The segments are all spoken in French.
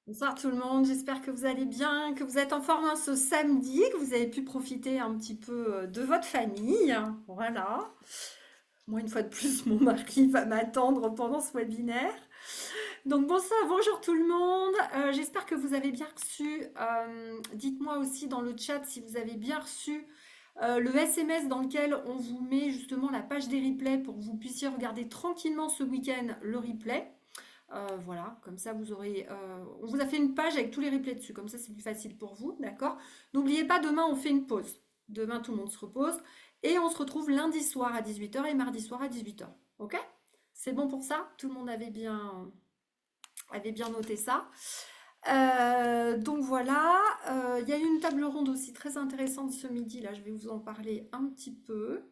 Bonsoir tout le monde, j'espère que vous allez bien, que vous êtes en forme hein, ce samedi, que vous avez pu profiter un petit peu de votre famille. Voilà. Moi, une fois de plus, mon mari va m'attendre pendant ce webinaire. Donc bonsoir, bonjour tout le monde. J'espère que vous avez bien reçu. Dites-moi aussi dans le chat si vous avez bien reçu le SMS dans lequel on vous met justement la page des replays pour que vous puissiez regarder tranquillement ce week-end le replay. Voilà, comme ça vous aurez. On vous a fait une page avec tous les replays dessus, comme ça c'est plus facile pour vous, d'accord? N'oubliez pas, demain on fait une pause. Demain tout le monde se repose et on se retrouve lundi soir à 18h et mardi soir à 18h. Ok? C'est bon pour ça? Tout le monde avait bien noté ça. Donc voilà, il y a eu une table ronde aussi très intéressante ce midi, là je vais vous en parler un petit peu.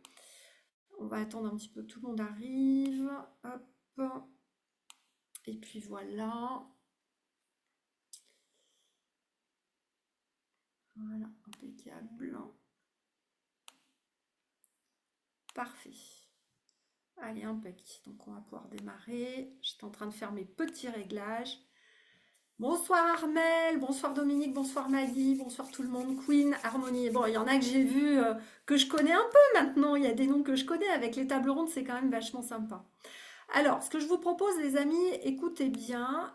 On va attendre un petit peu que tout le monde arrive. Hop. Et puis voilà. Voilà, impeccable. Parfait. Allez, impec. Donc on va pouvoir démarrer. J'étais en train de faire mes petits réglages. Bonsoir Armel, bonsoir Dominique, bonsoir Maggie, bonsoir tout le monde, Queen, Harmonie. Bon, il y en a que j'ai vu, que je connais un peu maintenant. Il y a des noms que je connais. Avec les tables rondes, c'est quand même vachement sympa. Alors, ce que je vous propose, les amis, écoutez bien.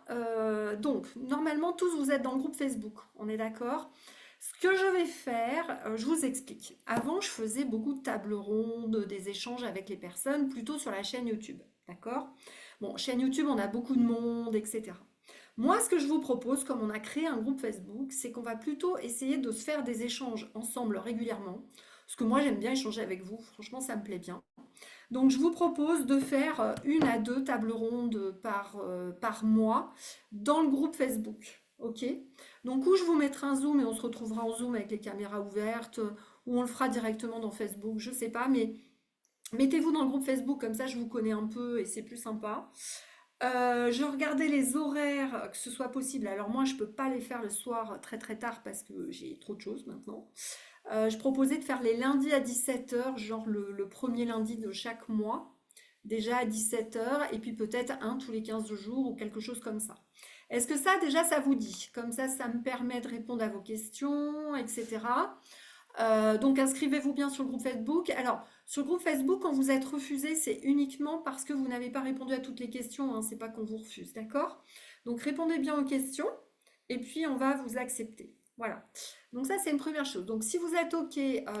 Donc, normalement, tous vous êtes dans le groupe Facebook. On est d'accord? Ce que je vais faire, je vous explique. Avant, je faisais beaucoup de tables rondes, des échanges avec les personnes, plutôt sur la chaîne YouTube. D'accord? Bon, chaîne YouTube, on a beaucoup de monde, etc. Moi, ce que je vous propose, comme on a créé un groupe Facebook, c'est qu'on va plutôt essayer de se faire des échanges ensemble régulièrement. Parce que moi, j'aime bien échanger avec vous. Franchement, ça me plaît bien. Donc, je vous propose de faire une à deux tables rondes par mois dans le groupe Facebook. OK? Donc, où je vous mettrai un Zoom et on se retrouvera en Zoom avec les caméras ouvertes, ou on le fera directement dans Facebook, je sais pas, mais mettez-vous dans le groupe Facebook, comme ça je vous connais un peu et c'est plus sympa. Je regardais les horaires, que ce soit possible. Alors moi, je peux pas les faire le soir très très tard parce que j'ai trop de choses maintenant. Je proposais de faire les lundis à 17h, genre le premier lundi de chaque mois, déjà à 17h, et puis peut-être un tous les 15 jours ou quelque chose comme ça. Est-ce que ça, déjà, ça vous dit? Comme ça me permet de répondre à vos questions, etc. Donc inscrivez-vous bien sur le groupe Facebook. Alors, sur le groupe Facebook, quand vous êtes refusé, c'est uniquement parce que vous n'avez pas répondu à toutes les questions, hein, c'est pas qu'on vous refuse, d'accord? Donc répondez bien aux questions et puis on va vous accepter. Voilà. Donc ça, c'est une première chose. Donc si vous êtes OK,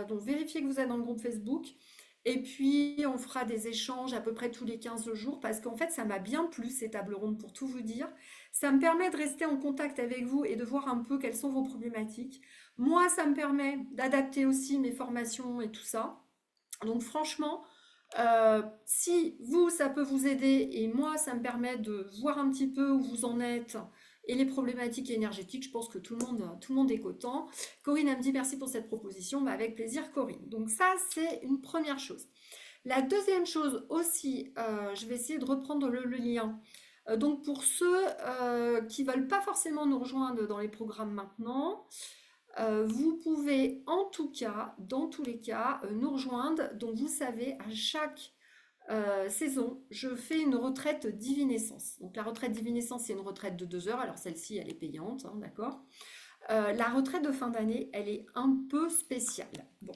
donc vérifiez que vous êtes dans le groupe Facebook. Et puis on fera des échanges à peu près tous les 15 jours parce qu'en fait, ça m'a bien plu ces tables rondes pour tout vous dire. Ça me permet de rester en contact avec vous et de voir un peu quelles sont vos problématiques. Moi, ça me permet d'adapter aussi mes formations et tout ça. Donc franchement, si vous, ça peut vous aider et moi, ça me permet de voir un petit peu où vous en êtes et les problématiques énergétiques, je pense que tout le monde est content. Corinne, elle me dit merci pour cette proposition. Bah, avec plaisir, Corinne. Donc ça, c'est une première chose. La deuxième chose aussi, je vais essayer de reprendre le lien. Donc pour ceux qui ne veulent pas forcément nous rejoindre dans les programmes maintenant, vous pouvez en tout cas, dans tous les cas, nous rejoindre. Donc vous savez, à chaque saison, je fais une retraite divinescence. Donc la retraite divinescence, c'est une retraite de 2 heures. Alors celle-ci, elle est payante, hein, d'accord. La retraite de fin d'année, elle est un peu spéciale. Bon,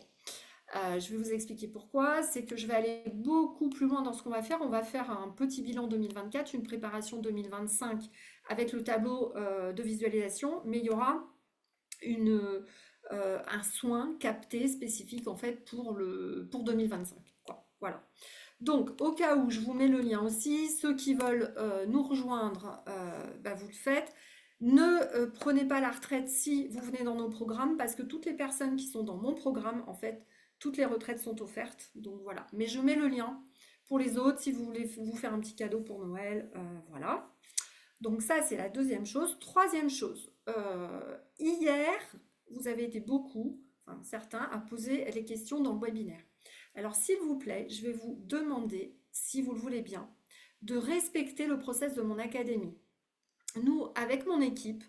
je vais vous expliquer pourquoi. C'est que je vais aller beaucoup plus loin dans ce qu'on va faire. On va faire un petit bilan 2024, une préparation 2025 avec le tableau de visualisation, mais il y aura un soin capté spécifique en fait pour 2025. Quoi. Voilà. Donc, au cas où, je vous mets le lien aussi. Ceux qui veulent nous rejoindre, bah, vous le faites. Ne prenez pas la retraite si vous venez dans nos programmes, parce que toutes les personnes qui sont dans mon programme, en fait, toutes les retraites sont offertes. Donc voilà. Mais je mets le lien pour les autres si vous voulez vous faire un petit cadeau pour Noël. Voilà. Donc ça, c'est la deuxième chose. Troisième chose, hier, vous avez été beaucoup, enfin certains, à poser les questions dans le webinaire. Alors s'il vous plaît, je vais vous demander, si vous le voulez bien, de respecter le process de mon académie. Nous, avec mon équipe,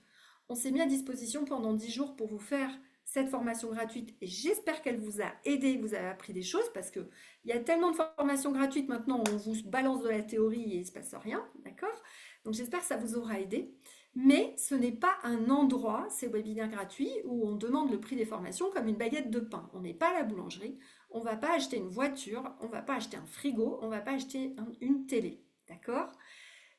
on s'est mis à disposition pendant 10 jours pour vous faire cette formation gratuite et j'espère qu'elle vous a aidé, que vous avez appris des choses parce qu'il y a tellement de formations gratuites maintenant, on vous balance de la théorie et il ne se passe rien, d'accord? Donc j'espère que ça vous aura aidé. Mais ce n'est pas un endroit, ces webinaires gratuits, où on demande le prix des formations comme une baguette de pain. On n'est pas à la boulangerie, on ne va pas acheter une voiture, on ne va pas acheter un frigo, on ne va pas acheter une télé. D'accord?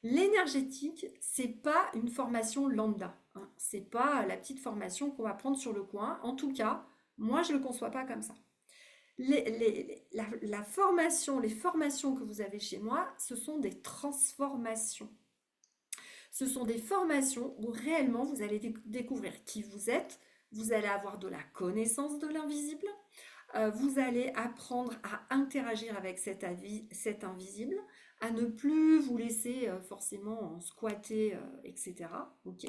L'énergétique, c'est pas une formation lambda, hein. C'est pas la petite formation qu'on va prendre sur le coin. En tout cas, moi, je ne le conçois pas comme ça. La formation, les formations que vous avez chez moi, ce sont des transformations. Ce sont des formations où réellement vous allez découvrir qui vous êtes, vous allez avoir de la connaissance de l'invisible, vous allez apprendre à interagir avec cet invisible, à ne plus vous laisser forcément squatter, etc. Ok.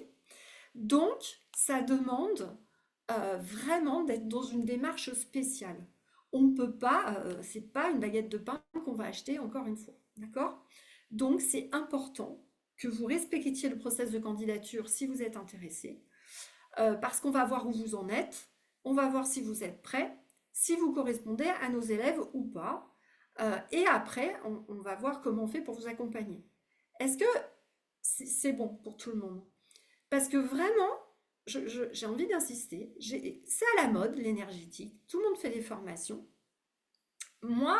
Donc, ça demande vraiment d'être dans une démarche spéciale. On ne peut pas, c'est pas une baguette de pain qu'on va acheter encore une fois, d'accord? Donc, c'est important que vous respectiez le process de candidature si vous êtes intéressé, parce qu'on va voir où vous en êtes, on va voir si vous êtes prêt, si vous correspondez à nos élèves ou pas, et après, on va voir comment on fait pour vous accompagner. Est-ce que c'est bon pour tout le monde? Parce que vraiment, j'ai envie d'insister, c'est à la mode l'énergétique, tout le monde fait des formations. Moi,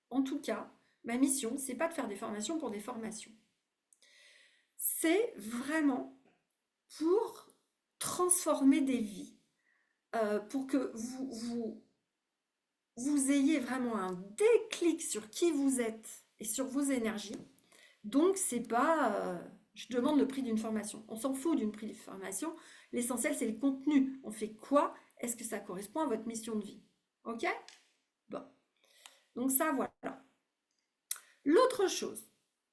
en tout cas, ma mission, c'est pas de faire des formations pour des formations. C'est vraiment pour transformer des vies, pour que vous ayez vraiment un déclic sur qui vous êtes et sur vos énergies. Donc, c'est pas je demande le prix d'une formation. On s'en fout d'une prix de formation. L'essentiel, c'est le contenu. On fait quoi? Est-ce que ça correspond à votre mission de vie? Ok? Bon. Donc, ça, voilà. L'autre chose,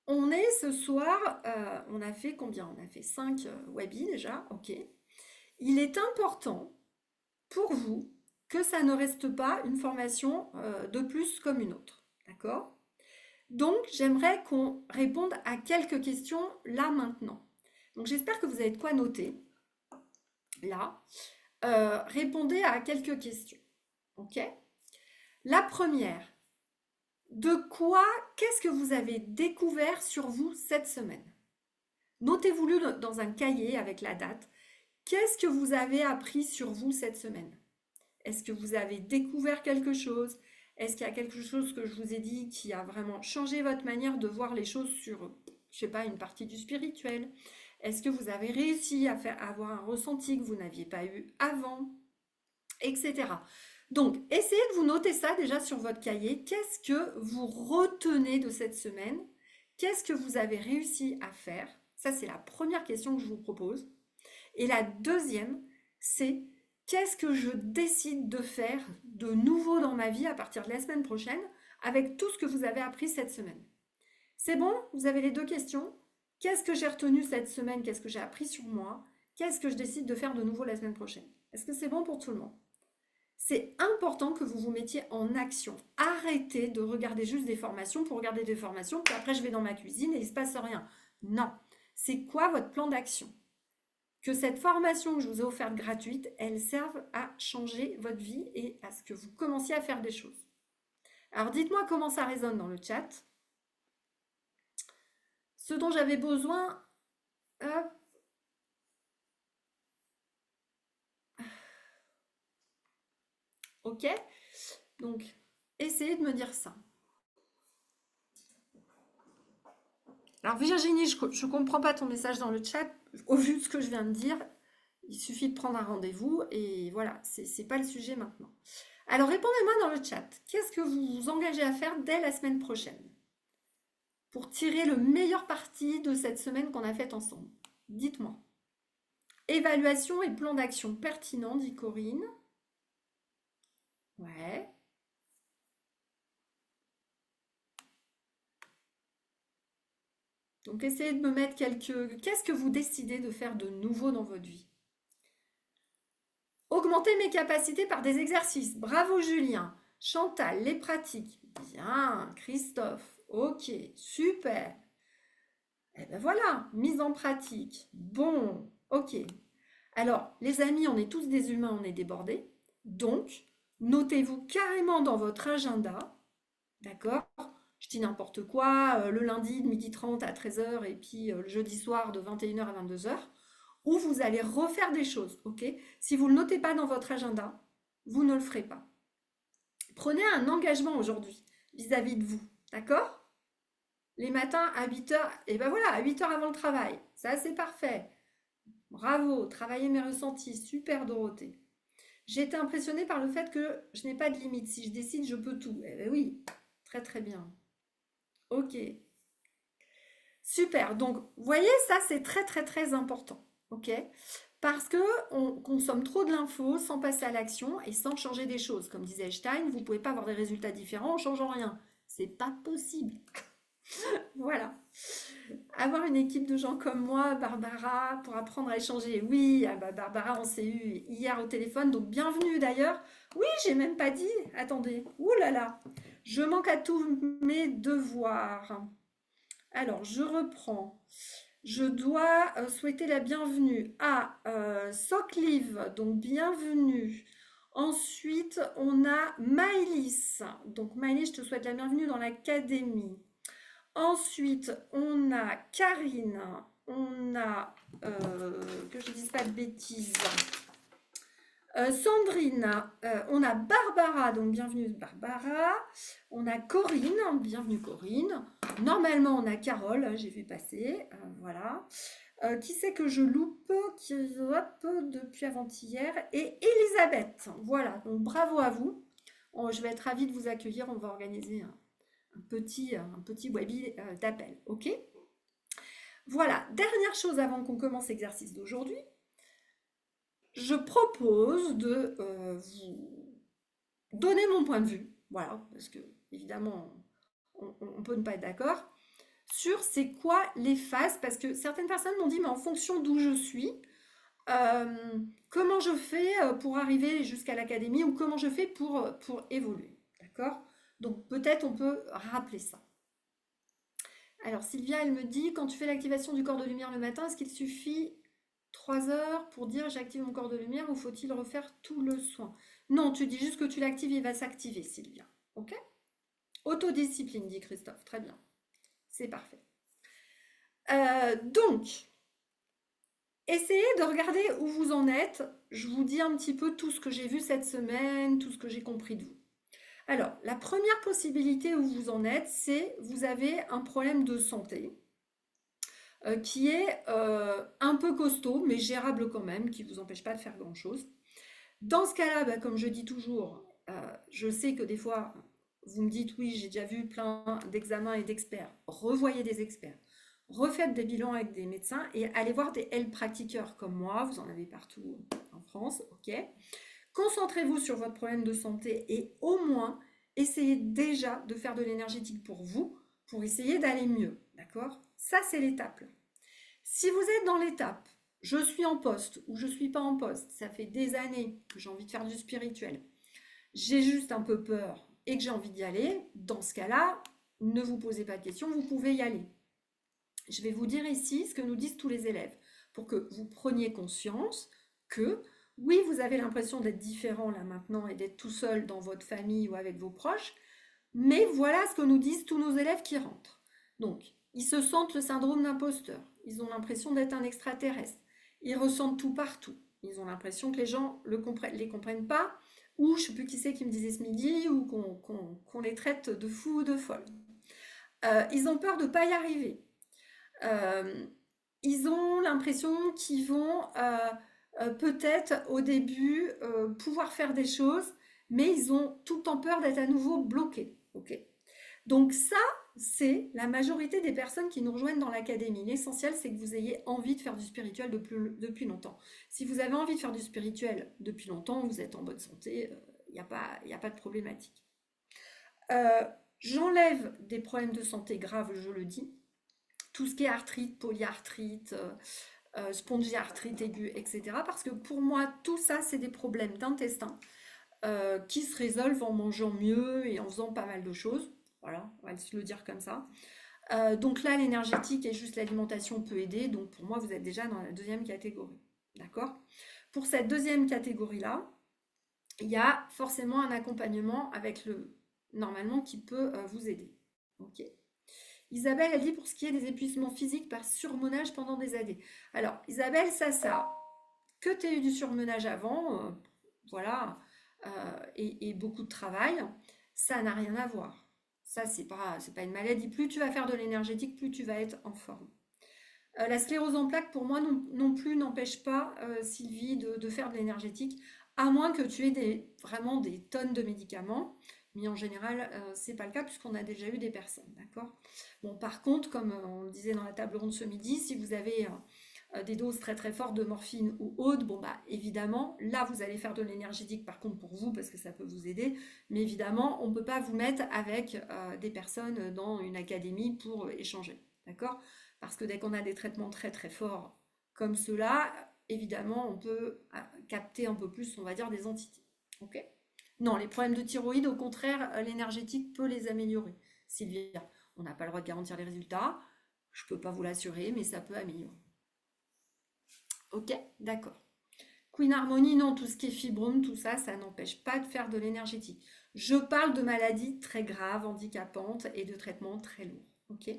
on est ce soir, on a fait combien? On a fait 5 webis déjà. Ok. Il est important pour vous que ça ne reste pas une formation de plus comme une autre. D'accord? Donc, j'aimerais qu'on réponde à quelques questions là maintenant. Donc, j'espère que vous avez de quoi noter. Là, répondez à quelques questions. Ok? La première, qu'est-ce que vous avez découvert sur vous cette semaine? Notez-vous-le dans un cahier avec la date. Qu'est-ce que vous avez appris sur vous cette semaine? Est-ce que vous avez découvert quelque chose? Est-ce qu'il y a quelque chose que je vous ai dit qui a vraiment changé votre manière de voir les choses sur, je sais pas, une partie du spirituel? Est-ce que vous avez réussi à avoir un ressenti que vous n'aviez pas eu avant? Etc. Donc, essayez de vous noter ça déjà sur votre cahier. Qu'est-ce que vous retenez de cette semaine? Qu'est-ce que vous avez réussi à faire? Ça, c'est la première question que je vous propose. Et la deuxième, c'est qu'est-ce que je décide de faire de nouveau dans ma vie à partir de la semaine prochaine avec tout ce que vous avez appris cette semaine? C'est bon? Vous avez les deux questions? Qu'est-ce que j'ai retenu cette semaine? Qu'est-ce que j'ai appris sur moi? Qu'est-ce que je décide de faire de nouveau la semaine prochaine? Est-ce que c'est bon pour tout le monde? C'est important que vous vous mettiez en action. Arrêtez de regarder juste des formations pour regarder des formations, puis après je vais dans ma cuisine et il ne se passe rien. Non. C'est quoi votre plan d'action? Que cette formation que je vous ai offerte gratuite, elle serve à changer votre vie et à ce que vous commenciez à faire des choses. Alors dites-moi comment ça résonne dans le chat. Ce dont j'avais besoin, hop. Ok? Donc, essayez de me dire ça. Alors Virginie, je ne comprends pas ton message dans le chat. Au vu de ce que je viens de dire, il suffit de prendre un rendez-vous et voilà, c'est pas le sujet maintenant. Alors répondez-moi dans le chat. Qu'est-ce que vous vous engagez à faire dès la semaine prochaine pour tirer le meilleur parti de cette semaine qu'on a faite ensemble? Dites-moi. Évaluation et plan d'action pertinent, dit Corinne. Ouais. Donc essayez de me mettre quelques... Qu'est-ce que vous décidez de faire de nouveau dans votre vie? Augmenter mes capacités par des exercices. Bravo Julien. Chantal, les pratiques. Bien. Christophe. Ok, super. Et ben voilà, mise en pratique. Bon, ok. Alors, les amis, on est tous des humains, on est débordés. Donc, notez-vous carrément dans votre agenda, d'accord? je dis n'importe quoi, le lundi de 12h30 à 13h et puis le jeudi soir de 21h à 22h, où vous allez refaire des choses, ok? Si vous ne le notez pas dans votre agenda, vous ne le ferez pas. Prenez un engagement aujourd'hui vis-à-vis de vous, d'accord? Les matins à 8h, et ben voilà, à 8h avant le travail, ça c'est parfait. Bravo, travaillez mes ressentis, super Dorothée. J'ai été impressionnée par le fait que je n'ai pas de limite. Si je décide, je peux tout. Eh ben oui, très très bien. Ok, super. Donc, vous voyez, ça c'est très très très important. Ok? Parce que on consomme trop de l'info sans passer à l'action et sans changer des choses. Comme disait Einstein, vous ne pouvez pas avoir des résultats différents en changeant rien. C'est pas possible. Voilà. Avoir une équipe de gens comme moi, Barbara, pour apprendre à échanger. Oui, ah bah Barbara, on s'est eu hier au téléphone, donc bienvenue d'ailleurs. Oui, j'ai même pas dit. Attendez. Ouh là là. Je manque à tous mes devoirs. Alors, je reprends. Je dois souhaiter la bienvenue à Soclive, donc bienvenue. Ensuite, on a Maëlys. Donc, Maëlys, je te souhaite la bienvenue dans l'académie. Ensuite, on a Karine, on a, que je ne dise pas de bêtises, Sandrine, on a Barbara, donc bienvenue Barbara, on a Corinne, bienvenue Corinne, normalement on a Carole, j'ai vu passer, voilà. Qui c'est que je loupe, qui hop, depuis avant-hier, et Elisabeth, voilà, donc bravo à vous. Je vais être ravie de vous accueillir, on va organiser un petit webi d'appel, ok? Voilà, dernière chose avant qu'on commence l'exercice d'aujourd'hui, je propose de vous donner mon point de vue, voilà, parce que évidemment, on peut ne pas être d'accord, sur c'est quoi les phases, parce que certaines personnes m'ont dit, mais en fonction d'où je suis, comment je fais pour arriver jusqu'à l'académie ou comment je fais pour évoluer, d'accord? Donc peut-être on peut rappeler ça. Alors Sylvia, elle me dit, quand tu fais l'activation du corps de lumière le matin, est-ce qu'il suffit 3 heures pour dire j'active mon corps de lumière ou faut-il refaire tout le soin? Non, tu dis juste que tu l'actives, il va s'activer, Sylvia. Ok? Autodiscipline, dit Christophe. Très bien. C'est parfait. Donc, essayez de regarder où vous en êtes. Je vous dis un petit peu tout ce que j'ai vu cette semaine, tout ce que j'ai compris de vous. Alors, la première possibilité où vous en êtes, c'est vous avez un problème de santé qui est un peu costaud, mais gérable quand même, qui ne vous empêche pas de faire grand-chose. Dans ce cas-là, bah, comme je dis toujours, je sais que des fois, vous me dites, oui, j'ai déjà vu plein d'examens et d'experts. Revoyez des experts. Refaites des bilans avec des médecins et allez voir des health practiqueurs comme moi, vous en avez partout en France, ok? Concentrez-vous sur votre problème de santé et au moins, essayez déjà de faire de l'énergétique pour vous, pour essayer d'aller mieux, d'accord? Ça, c'est l'étape. Si vous êtes dans l'étape, je suis en poste ou je ne suis pas en poste, ça fait des années que j'ai envie de faire du spirituel, j'ai juste un peu peur et que j'ai envie d'y aller, dans ce cas-là, ne vous posez pas de questions, vous pouvez y aller. Je vais vous dire ici ce que nous disent tous les élèves, pour que vous preniez conscience que oui, vous avez l'impression d'être différent là maintenant et d'être tout seul dans votre famille ou avec vos proches, mais voilà ce que nous disent tous nos élèves qui rentrent. Donc, ils se sentent le syndrome d'imposteur. Ils ont l'impression d'être un extraterrestre. Ils ressentent tout partout. Ils ont l'impression que les gens les comprennent pas, ou je ne sais plus qui c'est qui me disait ce midi, ou qu'on les traite de fous ou de folles. Ils ont peur de ne pas y arriver. Ils ont l'impression qu'ils vont peut-être au début pouvoir faire des choses, mais ils ont tout le temps peur d'être à nouveau bloqués. Okay. Donc ça, c'est la majorité des personnes qui nous rejoignent dans l'académie. L'essentiel, c'est que vous ayez envie de faire du spirituel depuis longtemps. Si vous avez envie de faire du spirituel depuis longtemps, vous êtes en bonne santé, il n'y a pas de problématique. J'enlève des problèmes de santé graves, je le dis. Tout ce qui est arthrite, polyarthrite, spondyarthrite aiguë, etc. Parce que pour moi, tout ça, c'est des problèmes d'intestin qui se résolvent en mangeant mieux et en faisant pas mal de choses. Voilà, on va se le dire comme ça. Donc là, l'énergétique et juste l'alimentation peut aider. Donc pour moi, vous êtes déjà dans la deuxième catégorie. D'accord? Pour cette deuxième catégorie-là, il y a forcément un accompagnement avec normalement qui peut vous aider. Ok. Isabelle, elle dit pour ce qui est des épuisements physiques par surmenage pendant des années. Alors, Isabelle, ça, que tu aies eu du surmenage avant, voilà, et beaucoup de travail, ça n'a rien à voir. Ça, c'est pas une maladie. Plus tu vas faire de l'énergétique, plus tu vas être en forme. La sclérose en plaques, pour moi, non plus, n'empêche pas, Sylvie, de faire de l'énergétique, à moins que tu aies vraiment des tonnes de médicaments. Mais en général, c'est pas le cas puisqu'on a déjà eu des personnes, d'accord? Bon, par contre, comme on le disait dans la table ronde ce midi, si vous avez des doses très très fortes de morphine ou autre, bon bah évidemment, là vous allez faire de l'énergétique par contre pour vous parce que ça peut vous aider, mais évidemment, on ne peut pas vous mettre avec des personnes dans une académie pour échanger, d'accord? Parce que dès qu'on a des traitements très très forts comme ceux-là, évidemment, on peut capter un peu plus, on va dire, des entités. Ok? Non, les problèmes de thyroïde, au contraire, l'énergétique peut les améliorer. Sylvia, on n'a pas le droit de garantir les résultats. Je ne peux pas vous l'assurer, mais ça peut améliorer. Ok? D'accord. Queen Harmony, non, tout ce qui est fibrome, tout ça, ça n'empêche pas de faire de l'énergétique. Je parle de maladies très graves, handicapantes et de traitements très lourds. Ok?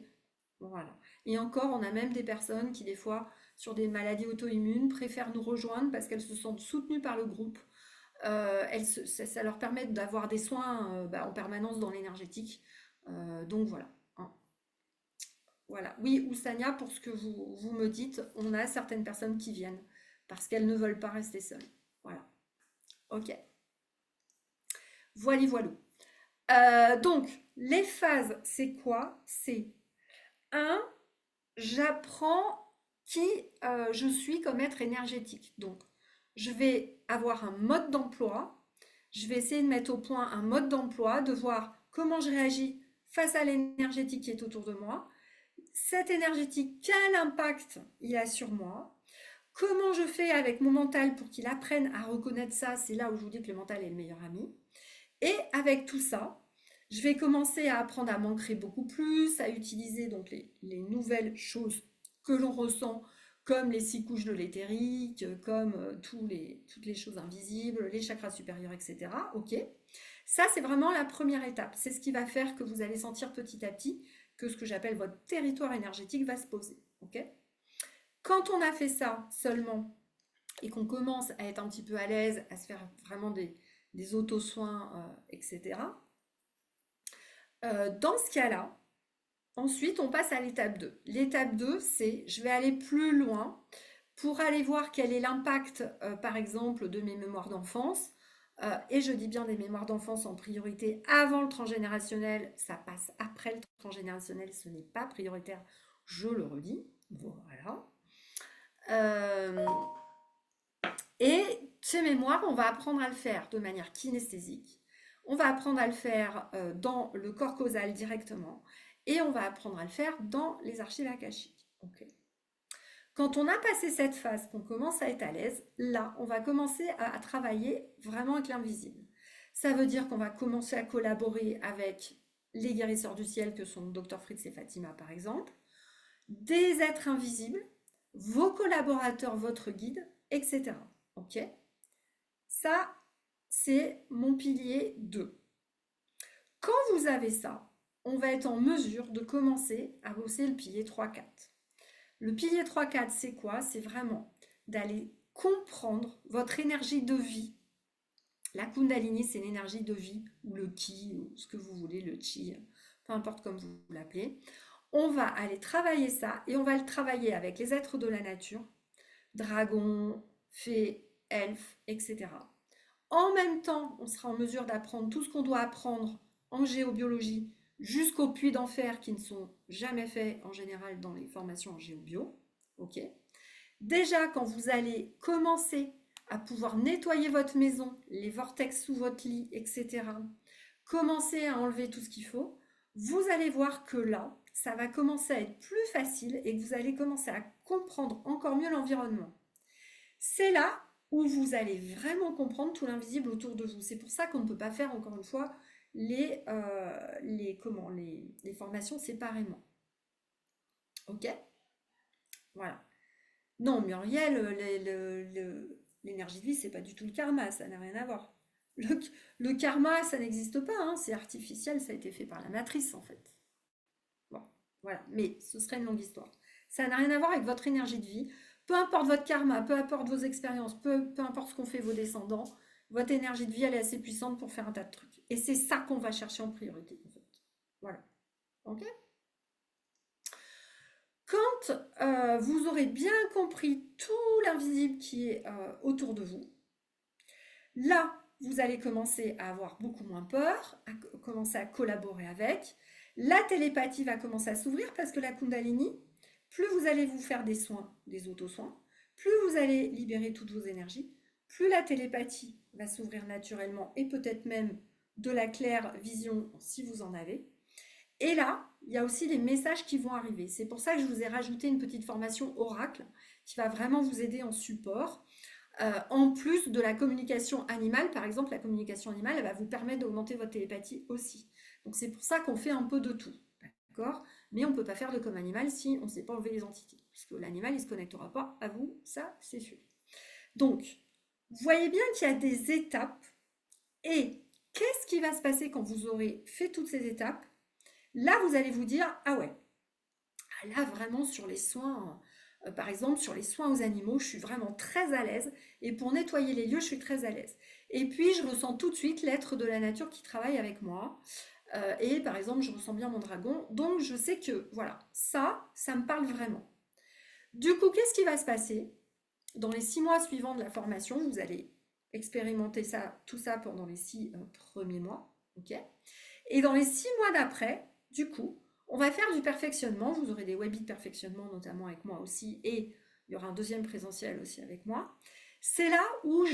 Voilà. Et encore, on a même des personnes qui, des fois, sur des maladies auto-immunes, préfèrent nous rejoindre parce qu'elles se sentent soutenues par le groupe. Ça leur permet d'avoir des soins en permanence dans l'énergétique. Donc voilà. Hein. Voilà. Oui, Oussania, pour ce que vous me dites, on a certaines personnes qui viennent parce qu'elles ne veulent pas rester seules. Voilà. Ok. Voilà, voilà. Donc, les phases, c'est quoi? C'est un, j'apprends qui je suis comme être énergétique. Donc, je vais avoir un mode d'emploi. Je vais essayer de mettre au point un mode d'emploi, de voir comment je réagis face à l'énergétique qui est autour de moi. Cette énergétique, quel impact il a sur moi? Comment je fais avec mon mental pour qu'il apprenne à reconnaître ça? C'est là où je vous dis que le mental est le meilleur ami. Et avec tout ça, je vais commencer à apprendre à m'ancrer beaucoup plus, à utiliser donc les nouvelles choses que l'on ressent, comme les 6 couches de l'éthérique, comme toutes les choses invisibles, les chakras supérieurs, etc. Ok. Ça, c'est vraiment la première étape. C'est ce qui va faire que vous allez sentir petit à petit que ce que j'appelle votre territoire énergétique va se poser. Ok. Quand on a fait ça seulement et qu'on commence à être un petit peu à l'aise, à se faire vraiment des auto-soins, etc. Dans ce cas-là, ensuite, on passe à l'étape 2. L'étape 2, c'est je vais aller plus loin pour aller voir quel est l'impact, par exemple, de mes mémoires d'enfance. Et je dis bien des mémoires d'enfance en priorité avant le transgénérationnel. Ça passe après le transgénérationnel, ce n'est pas prioritaire, je le redis. Voilà. Euh, Et ces mémoires, on va apprendre à le faire de manière kinesthésique. On va apprendre à le faire dans le corps causal directement. Et on va apprendre à le faire dans les archives akashiques. Okay. Quand on a passé cette phase, qu'on commence à être à l'aise, là, on va commencer à travailler vraiment avec l'invisible. Ça veut dire qu'on va commencer à collaborer avec les guérisseurs du ciel que sont Dr Fritz et Fatima par exemple, des êtres invisibles, vos collaborateurs, votre guide, etc. Ok. Ça, c'est mon pilier 2. Quand vous avez ça, on va être en mesure de commencer à bosser le pilier 3-4. Le pilier 3-4, c'est quoi? C'est vraiment d'aller comprendre votre énergie de vie. La Kundalini, c'est l'énergie de vie, ou le Ki, ou ce que vous voulez, le Chi, peu importe comme vous l'appelez. On va aller travailler ça, et on va le travailler avec les êtres de la nature, dragons, fées, elfes, etc. En même temps, on sera en mesure d'apprendre tout ce qu'on doit apprendre en géobiologie jusqu'aux puits d'enfer qui ne sont jamais faits en général dans les formations en géobio. Ok. Déjà, quand vous allez commencer à pouvoir nettoyer votre maison, les vortex sous votre lit, etc., commencer à enlever tout ce qu'il faut, vous allez voir que là, ça va commencer à être plus facile et que vous allez commencer à comprendre encore mieux l'environnement. C'est là où vous allez vraiment comprendre tout l'invisible autour de vous. C'est pour ça qu'on ne peut pas faire, encore une fois, les formations séparément. Ok. Voilà. Non, Muriel, l'énergie de vie, c'est pas du tout le karma, ça n'a rien à voir. Le, le karma, ça n'existe pas, hein, c'est artificiel, ça a été fait par la matrice en fait. Voilà, mais ce serait une longue histoire. Ça n'a rien à voir avec votre énergie de vie. Peu importe votre karma, peu importe vos expériences, peu importe ce qu'ont fait vos descendants, votre énergie de vie, elle est assez puissante pour faire un tas de trucs. Et c'est ça qu'on va chercher en priorité, en fait. Voilà. Ok. Quand vous aurez bien compris tout l'invisible qui est autour de vous, là, vous allez commencer à avoir beaucoup moins peur, à commencer à collaborer avec. La télépathie va commencer à s'ouvrir parce que la Kundalini, plus vous allez vous faire des soins, des auto-soins, plus vous allez libérer toutes vos énergies, plus la télépathie va s'ouvrir naturellement et peut-être même de la claire vision si vous en avez. Et là, il y a aussi les messages qui vont arriver. C'est pour ça que je vous ai rajouté une petite formation oracle qui va vraiment vous aider en support. En plus de la communication animale, par exemple, la communication animale, elle va vous permettre d'augmenter votre télépathie aussi. Donc c'est pour ça qu'on fait un peu de tout, d'accord? Mais on ne peut pas faire de comme animal si on ne sait pas enlever les entités, parce que l'animal, il ne se connectera pas à vous, ça c'est sûr. Donc, vous voyez bien qu'il y a des étapes, et qu'est-ce qui va se passer quand vous aurez fait toutes ces étapes? Là, vous allez vous dire, ah ouais, là vraiment sur les soins, par exemple sur les soins aux animaux, je suis vraiment très à l'aise. Et pour nettoyer les lieux, je suis très à l'aise. Et puis, je ressens tout de suite l'être de la nature qui travaille avec moi. Et par exemple, je ressens bien mon dragon. Donc, je sais que, voilà, ça me parle vraiment. Du coup, qu'est-ce qui va se passer? Dans les 6 mois suivants de la formation, vous allez expérimenter ça, tout ça pendant les 6 premiers mois. Ok. Et dans les 6 mois d'après, du coup, on va faire du perfectionnement. Vous aurez des webis de perfectionnement, notamment avec moi aussi. Et il y aura un deuxième présentiel aussi avec moi. C'est là où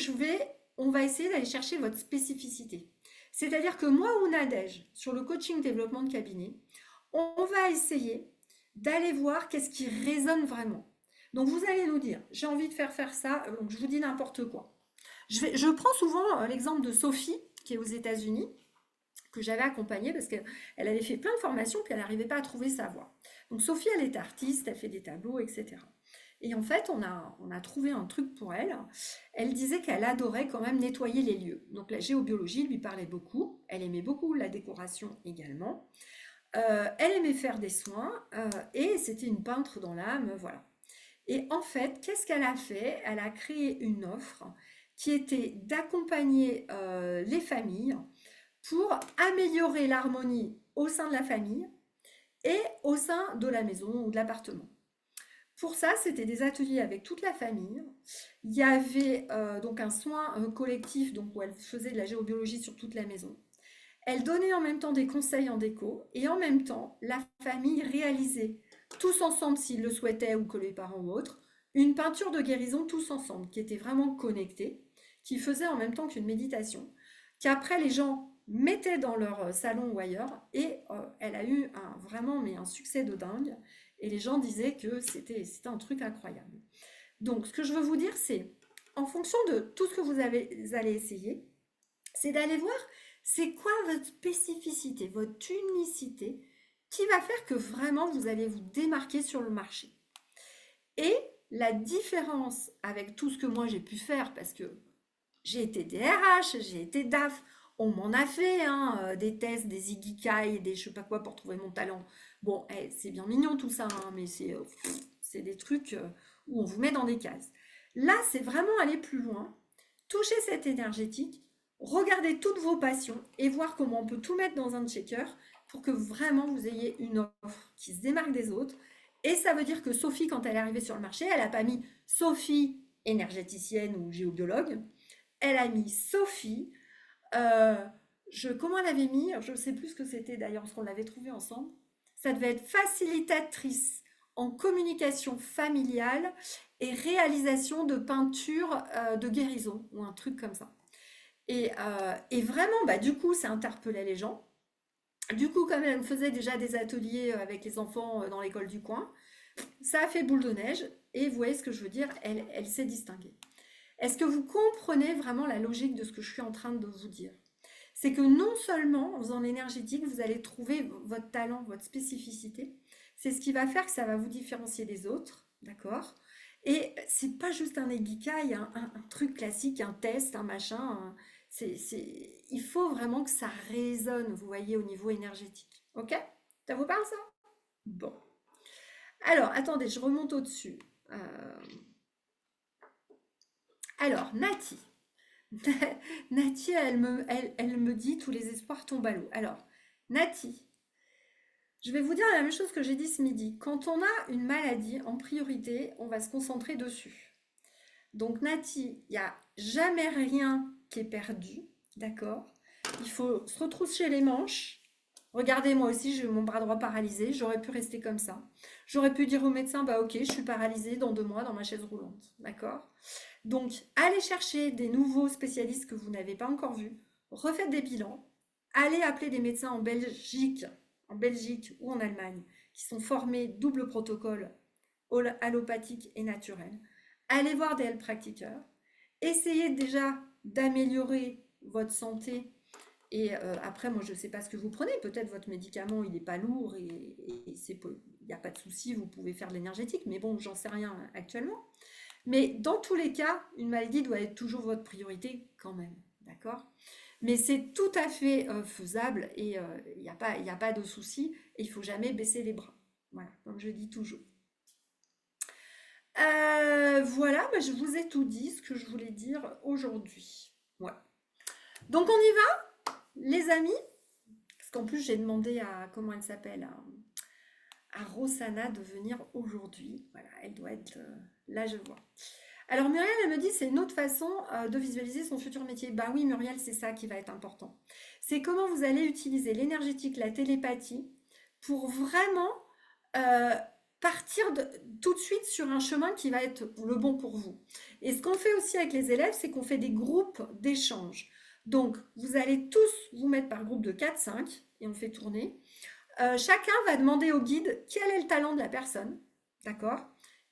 on va essayer d'aller chercher votre spécificité. C'est-à-dire que moi ou Nadège, sur le coaching développement de cabinet, on va essayer d'aller voir qu'est-ce qui résonne vraiment. Donc vous allez nous dire, j'ai envie de faire ça, donc je vous dis n'importe quoi. Je prends souvent l'exemple de Sophie, qui est aux États-Unis, que j'avais accompagnée parce qu'elle avait fait plein de formations puis elle n'arrivait pas à trouver sa voie. Donc Sophie, elle est artiste, elle fait des tableaux, etc. Et en fait, on a trouvé un truc pour elle. Elle disait qu'elle adorait quand même nettoyer les lieux. Donc la géobiologie lui parlait beaucoup. Elle aimait beaucoup la décoration également. Elle aimait faire des soins et c'était une peintre dans l'âme, voilà. Et en fait, qu'est-ce qu'elle a fait? Elle a créé une offre qui était d'accompagner les familles pour améliorer l'harmonie au sein de la famille et au sein de la maison ou de l'appartement. Pour ça, c'était des ateliers avec toute la famille. Il y avait donc un soin collectif donc, où elle faisait de la géobiologie sur toute la maison. Elle donnait en même temps des conseils en déco et en même temps, la famille réalisait tous ensemble, s'ils le souhaitaient ou que les parents ou autres, une peinture de guérison tous ensemble qui était vraiment connectée, qui faisait en même temps qu'une méditation, qu'après les gens mettaient dans leur salon ou ailleurs et elle a eu vraiment mais un succès de dingue et les gens disaient que c'était un truc incroyable. Donc ce que je veux vous dire c'est en fonction de tout ce que vous allez essayer, c'est d'aller voir c'est quoi votre spécificité, votre unicité qui va faire que vraiment vous allez vous démarquer sur le marché. Et la différence avec tout ce que moi j'ai pu faire, parce que j'ai été DRH, j'ai été DAF, on m'en a fait des tests, des ikigai, des je sais pas quoi pour trouver mon talent. Bon, c'est bien mignon tout ça, mais c'est des trucs où on vous met dans des cases. Là, c'est vraiment aller plus loin, toucher cette énergétique, regarder toutes vos passions et voir comment on peut tout mettre dans un checker pour que vraiment vous ayez une offre qui se démarque des autres. Et ça veut dire que Sophie, quand elle est arrivée sur le marché, elle n'a pas mis Sophie énergéticienne ou géobiologue, elle a mis Sophie. euh, comment elle avait mis? Je ne sais plus ce que c'était d'ailleurs, parce qu'on l'avait trouvé ensemble. Ça devait être facilitatrice en communication familiale et réalisation de peinture de guérison ou un truc comme ça. Et vraiment, bah, du coup, ça interpellait les gens. Du coup, comme elle faisait déjà des ateliers avec les enfants dans l'école du coin, ça a fait boule de neige. Et vous voyez ce que je veux dire, elle s'est distinguée. Est-ce que vous comprenez vraiment la logique de ce que je suis en train de vous dire? C'est que non seulement en faisant l'énergétique, vous allez trouver votre talent, votre spécificité. C'est ce qui va faire que ça va vous différencier des autres, d'accord? Et c'est pas juste un ikigai, un truc classique, un test, un machin. Il faut vraiment que ça résonne, vous voyez, au niveau énergétique. Ok? Ça vous parle ça? Bon. Alors, attendez, je remonte au-dessus. Euh, alors, Nati. Nati, elle me dit tous les espoirs tombent à l'eau. Alors, Nati, je vais vous dire la même chose que j'ai dit ce midi. Quand on a une maladie, en priorité, on va se concentrer dessus. Donc, Nati, il n'y a jamais rien qui est perdu, d'accord? Il faut se retrousser les manches. Regardez, moi aussi, j'ai mon bras droit paralysé. J'aurais pu rester comme ça. J'aurais pu dire au médecin, bah ok, je suis paralysée dans 2 mois dans ma chaise roulante, d'accord? Donc, allez chercher des nouveaux spécialistes que vous n'avez pas encore vus. Refaites des bilans. Allez appeler des médecins en Belgique ou en Allemagne, qui sont formés double protocole allopathique et naturel. Allez voir des health practitioners. Essayez déjà d'améliorer votre santé. Et après, moi, je ne sais pas ce que vous prenez. Peut-être votre médicament, il n'est pas lourd et il n'y a pas de souci, vous pouvez faire de l'énergétique. Mais bon, j'en sais rien actuellement. Mais dans tous les cas, une maladie doit être toujours votre priorité quand même. D'accord? Mais c'est tout à fait faisable et il y a pas de souci. Et il ne faut jamais baisser les bras. Voilà, comme je dis toujours. Voilà, bah, je vous ai tout dit ce que je voulais dire aujourd'hui. Ouais. Donc on y va, les amis. Parce qu'en plus, j'ai demandé à, comment elle s'appelle, à Rosanna de venir aujourd'hui. Voilà, elle doit être là, je vois. Alors Muriel, elle me dit, c'est une autre façon de visualiser son futur métier. Bah oui, Muriel, c'est ça qui va être important. C'est comment vous allez utiliser l'énergétique, la télépathie, pour vraiment euh, partir tout de suite sur un chemin qui va être le bon pour vous. Et ce qu'on fait aussi avec les élèves, c'est qu'on fait des groupes d'échange. Donc, vous allez tous vous mettre par groupe de 4-5 et on fait tourner. Chacun va demander au guide quel est le talent de la personne, d'accord?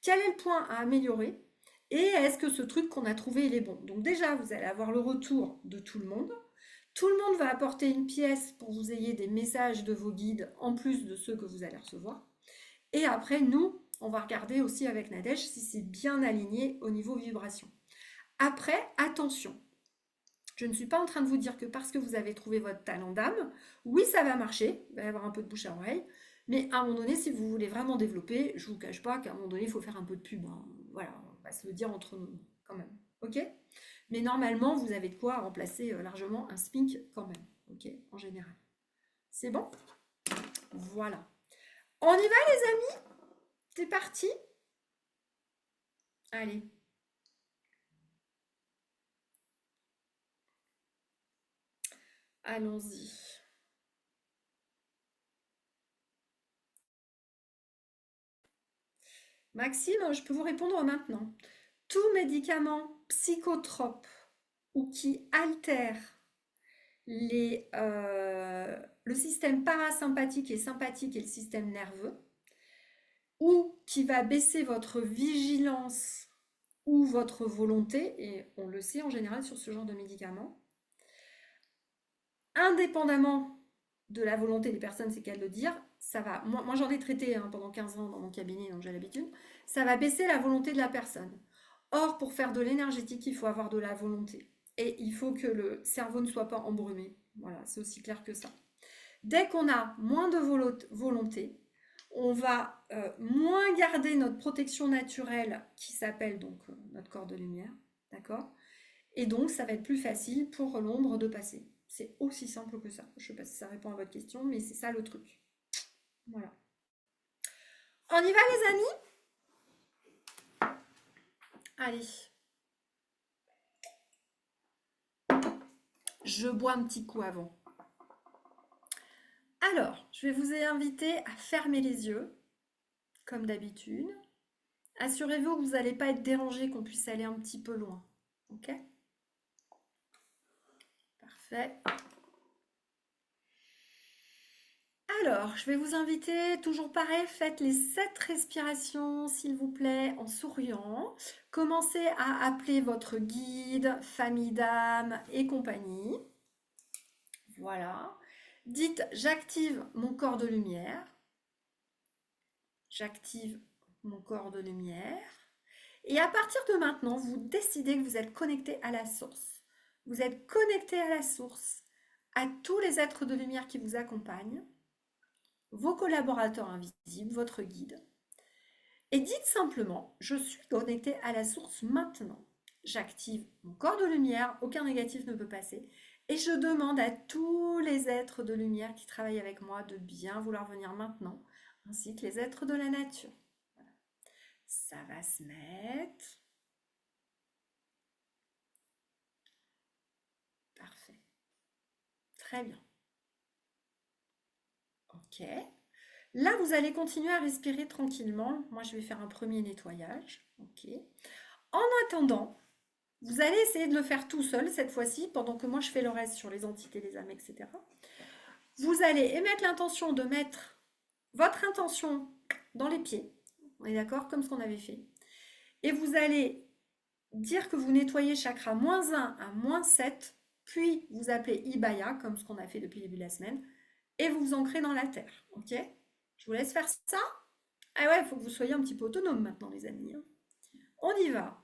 Quel est le point à améliorer? Et est-ce que ce truc qu'on a trouvé, il est bon? Donc déjà, vous allez avoir le retour de tout le monde. Tout le monde va apporter une pièce pour que vous ayez des messages de vos guides en plus de ceux que vous allez recevoir. Et après, nous, on va regarder aussi avec Nadège si c'est bien aligné au niveau vibration. Après, attention, je ne suis pas en train de vous dire que parce que vous avez trouvé votre talent d'âme, oui, ça va marcher, il va y avoir un peu de bouche à oreille, mais à un moment donné, si vous voulez vraiment développer, je ne vous cache pas qu'à un moment donné, il faut faire un peu de pub. Hein. Voilà, on va se le dire entre nous, quand même. Ok? Mais normalement, vous avez de quoi remplacer largement un SMIC quand même. Ok? En général. C'est bon? Voilà. On y va, les amis? C'est parti? Allez. Allons-y. Maxime, je peux vous répondre maintenant. Tout médicament psychotrope ou qui altère le système parasympathique et sympathique et le système nerveux, ou qui va baisser votre vigilance ou votre volonté, et on le sait en général sur ce genre de médicaments, indépendamment de la volonté des personnes, c'est qu'à le dire, ça va, moi j'en ai traité hein, pendant 15 ans dans mon cabinet, donc j'ai l'habitude, ça va baisser la volonté de la personne. Or, pour faire de l'énergétique, il faut avoir de la volonté. Et il faut que le cerveau ne soit pas embrumé. Voilà, c'est aussi clair que ça. Dès qu'on a moins de volonté, on va moins garder notre protection naturelle qui s'appelle donc notre corps de lumière. D'accord? Et donc, ça va être plus facile pour l'ombre de passer. C'est aussi simple que ça. Je ne sais pas si ça répond à votre question, mais c'est ça le truc. Voilà. On y va, les amis? Allez. Je bois un petit coup avant. Alors, je vais vous inviter à fermer les yeux, comme d'habitude. Assurez-vous que vous n'allez pas être dérangé, qu'on puisse aller un petit peu loin. Ok? Parfait. Alors, je vais vous inviter, toujours pareil, faites les 7 respirations, s'il vous plaît, en souriant. Commencez à appeler votre guide, famille d'âme et compagnie. Voilà. Dites, j'active mon corps de lumière. J'active mon corps de lumière. Et à partir de maintenant, vous décidez que vous êtes connecté à la source. Vous êtes connecté à la source, à tous les êtres de lumière qui vous accompagnent. vos collaborateurs invisibles, votre guide. Et dites simplement, je suis connecté à la source maintenant. J'active mon corps de lumière, aucun négatif ne peut passer. Et je demande à tous les êtres de lumière qui travaillent avec moi de bien vouloir venir maintenant, ainsi que les êtres de la nature. Voilà. Ça va se mettre. Parfait. Très bien. Ok. Là, vous allez continuer à respirer tranquillement. Moi, je vais faire un premier nettoyage. Ok. En attendant, vous allez essayer de le faire tout seul cette fois-ci, pendant que moi je fais le reste sur les entités, les âmes, etc. Vous allez émettre l'intention de mettre votre intention dans les pieds. On est d'accord? Comme ce qu'on avait fait. Et vous allez dire que vous nettoyez chakra -1 à -7, puis vous appelez Ibaya, comme ce qu'on a fait depuis le début de la semaine, et vous vous ancrez dans la terre. Ok? Je vous laisse faire ça. Ah ouais, il faut que vous soyez un petit peu autonome maintenant, les amis. On y va.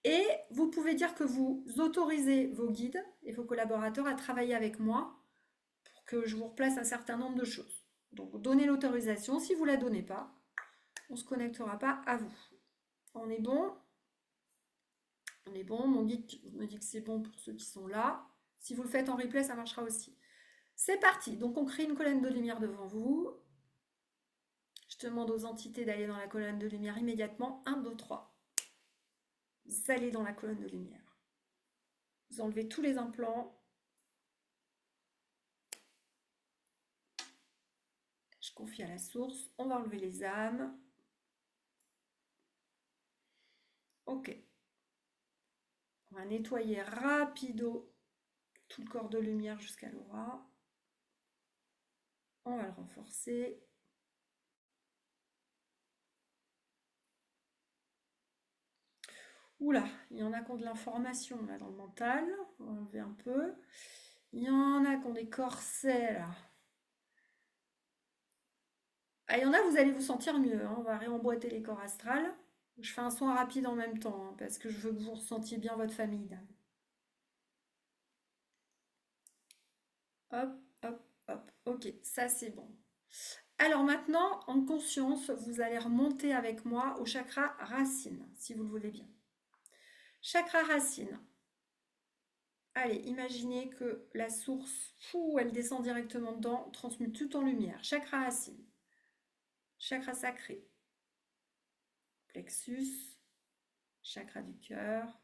Et vous pouvez dire que vous autorisez vos guides et vos collaborateurs à travailler avec moi pour que je vous replace un certain nombre de choses. Donc donnez l'autorisation. Si vous ne la donnez pas, on ne se connectera pas à vous. On est bon? On est bon. Mon guide me dit que c'est bon pour ceux qui sont là. Si vous le faites en replay, ça marchera aussi. C'est parti. Donc on crée une colonne de lumière devant vous. Je demande aux entités d'aller dans la colonne de lumière immédiatement. 1, 2, 3. Vous allez dans la colonne de lumière. Vous enlevez tous les implants. Je confie à la source. On va enlever les âmes. Ok. On va nettoyer rapido tout le corps de lumière jusqu'à l'aura. On va le renforcer. Oula, il y en a qui ont de l'information là dans le mental. On va enlever un peu. Il y en a qui ont des corsets là. Ah, il y en a, vous allez vous sentir mieux. Hein. On va réemboîter les corps astrales. Je fais un soin rapide en même temps, hein, parce que je veux que vous ressentiez bien votre famille d'âme. Hop, hop, hop. Ok, ça c'est bon. Alors maintenant, en conscience, vous allez remonter avec moi au chakra racine, si vous le voulez bien. Chakra racine. Allez, imaginez que la source, elle descend directement dedans, transmute tout en lumière. Chakra racine. Chakra sacré. Plexus. Chakra du cœur.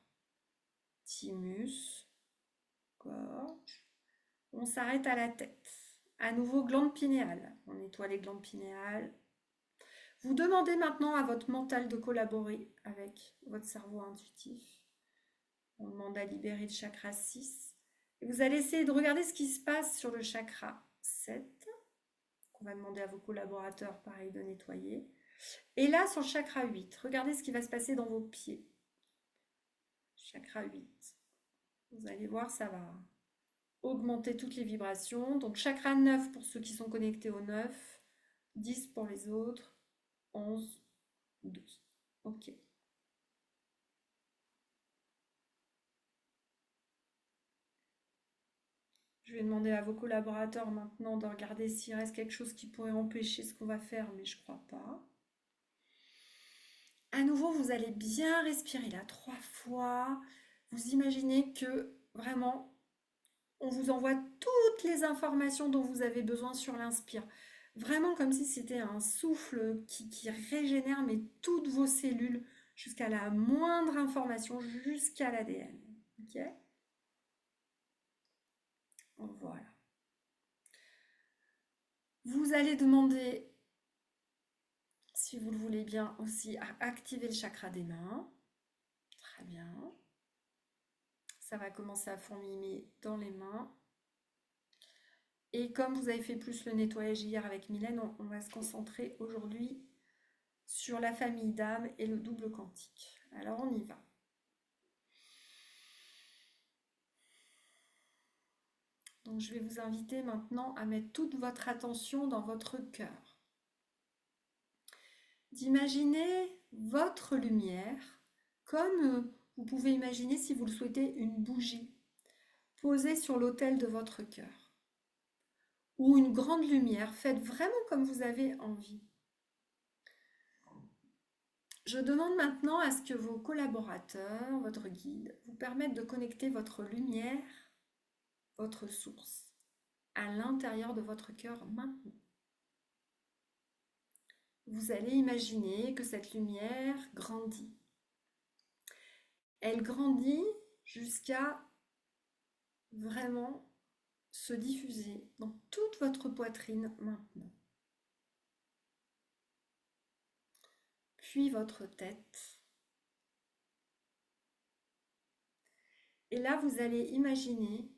Thymus. Gorge. On s'arrête à la tête. À nouveau, glande pinéale. On nettoie les glandes pinéales. Vous demandez maintenant à votre mental de collaborer avec votre cerveau intuitif. On demande à libérer le chakra 6. Et vous allez essayer de regarder ce qui se passe sur le chakra 7. On va demander à vos collaborateurs, pareil, de nettoyer. Et là, sur le chakra 8, regardez ce qui va se passer dans vos pieds. Chakra 8. Vous allez voir, ça va augmenter toutes les vibrations. Donc chakra 9 pour ceux qui sont connectés au 9. 10 pour les autres. 11, 12. Ok. Je vais demander à vos collaborateurs maintenant de regarder s'il reste quelque chose qui pourrait empêcher ce qu'on va faire, mais je ne crois pas. À nouveau, vous allez bien respirer là 3 fois. Vous imaginez que vraiment, on vous envoie toutes les informations dont vous avez besoin sur l'inspire. Vraiment comme si c'était un souffle qui régénère mais toutes vos cellules jusqu'à la moindre information, jusqu'à l'ADN. Ok? Voilà. Vous allez demander, si vous le voulez bien aussi, à activer le chakra des mains. Très bien. Ça va commencer à fourmiller dans les mains. Et comme vous avez fait plus le nettoyage hier avec Mylène, on va se concentrer aujourd'hui sur la famille d'âmes et le double quantique. Alors on y va. Donc je vais vous inviter maintenant à mettre toute votre attention dans votre cœur. D'imaginer votre lumière comme vous pouvez imaginer, si vous le souhaitez, une bougie posée sur l'autel de votre cœur. ou une grande lumière. Faites vraiment comme vous avez envie. Je demande maintenant à ce que vos collaborateurs, votre guide, vous permettent de connecter votre lumière, votre source, à l'intérieur de votre cœur maintenant. Vous allez imaginer que cette lumière grandit. Elle grandit jusqu'à vraiment se diffuser dans toute votre poitrine maintenant. Puis votre tête. Et là, vous allez imaginer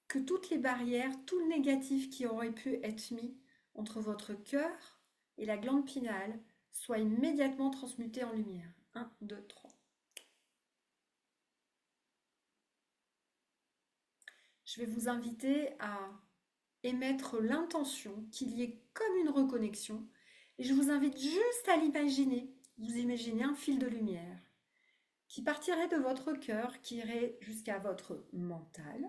que toutes les barrières, tout le négatif qui aurait pu être mis entre votre cœur et la glande pinale soit immédiatement transmuté en lumière. 1, 2, 3. Je vais vous inviter à émettre l'intention qu'il y ait comme une reconnexion. Et je vous invite juste à l'imaginer. Vous imaginez un fil de lumière qui partirait de votre cœur, qui irait jusqu'à votre mental,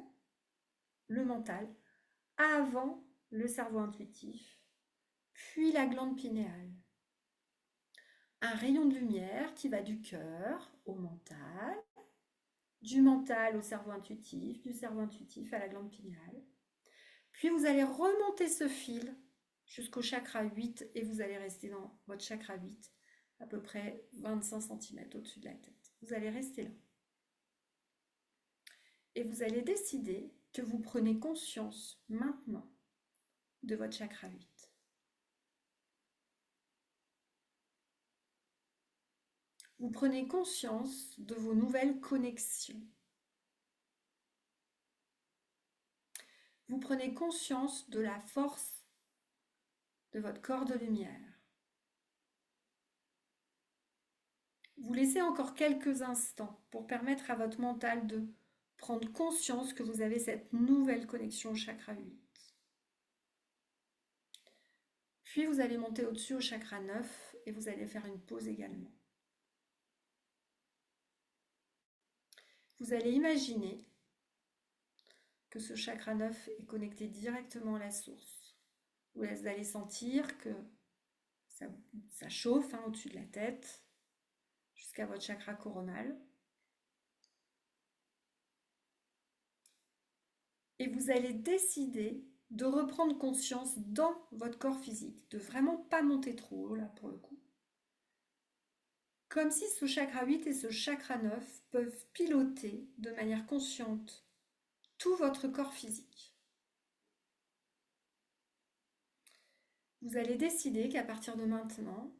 le mental, avant le cerveau intuitif, puis la glande pinéale. Un rayon de lumière qui va du cœur au mental, du mental au cerveau intuitif, du cerveau intuitif à la glande pinéale. Puis vous allez remonter ce fil jusqu'au chakra 8 et vous allez rester dans votre chakra 8, à peu près 25 cm au-dessus de la tête. Vous allez rester là. Et vous allez décider que vous prenez conscience maintenant de votre chakra 8. Vous prenez conscience de vos nouvelles connexions. Vous prenez conscience de la force de votre corps de lumière. Vous laissez encore quelques instants pour permettre à votre mental de prendre conscience que vous avez cette nouvelle connexion au chakra 8. Puis vous allez monter au-dessus au chakra 9 et vous allez faire une pause également. Vous allez imaginer que ce chakra 9 est connecté directement à la source. Vous allez sentir que ça chauffe au-dessus de la tête jusqu'à votre chakra coronal. Et vous allez décider de reprendre conscience dans votre corps physique, de vraiment pas monter trop haut là pour le coup. Comme si ce chakra 8 et ce chakra 9 peuvent piloter de manière consciente tout votre corps physique. Vous allez décider qu'à partir de maintenant,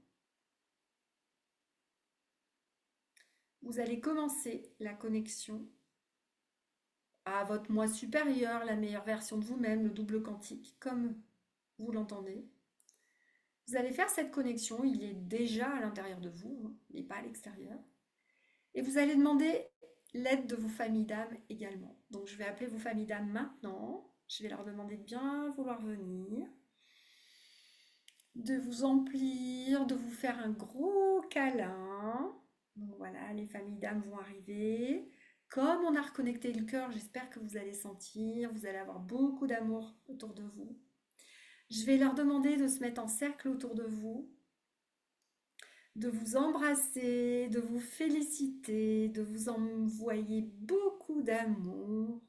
vous allez commencer la connexion à votre moi supérieur, la meilleure version de vous-même, le double quantique, comme vous l'entendez. Vous allez faire cette connexion, il est déjà à l'intérieur de vous, il n'est pas à l'extérieur. Et vous allez demander l'aide de vos familles d'âmes également. Donc je vais appeler vos familles d'âmes maintenant. Je vais leur demander de bien vouloir venir, de vous emplir, de vous faire un gros câlin. Donc voilà, les familles d'âmes vont arriver. Comme on a reconnecté le cœur, j'espère que vous allez sentir, vous allez avoir beaucoup d'amour autour de vous. Je vais leur demander de se mettre en cercle autour de vous, de vous embrasser, de vous féliciter, de vous envoyer beaucoup d'amour,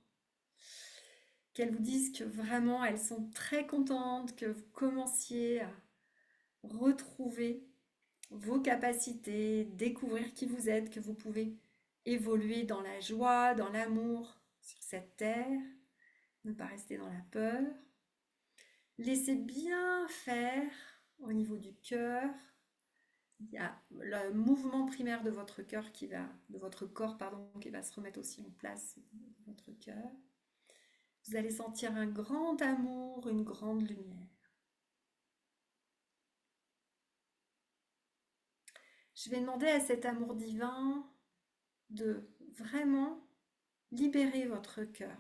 qu'elles vous disent que vraiment elles sont très contentes que vous commenciez à retrouver vos capacités, découvrir qui vous êtes, que vous pouvez évoluer dans la joie, dans l'amour sur cette terre, ne pas rester dans la peur. Laissez bien faire au niveau du cœur. Il y a le mouvement primaire de votre cœur de votre corps, pardon, qui va se remettre aussi en place dans votre cœur. Vous allez sentir un grand amour, une grande lumière. Je vais demander à cet amour divin de vraiment libérer votre cœur.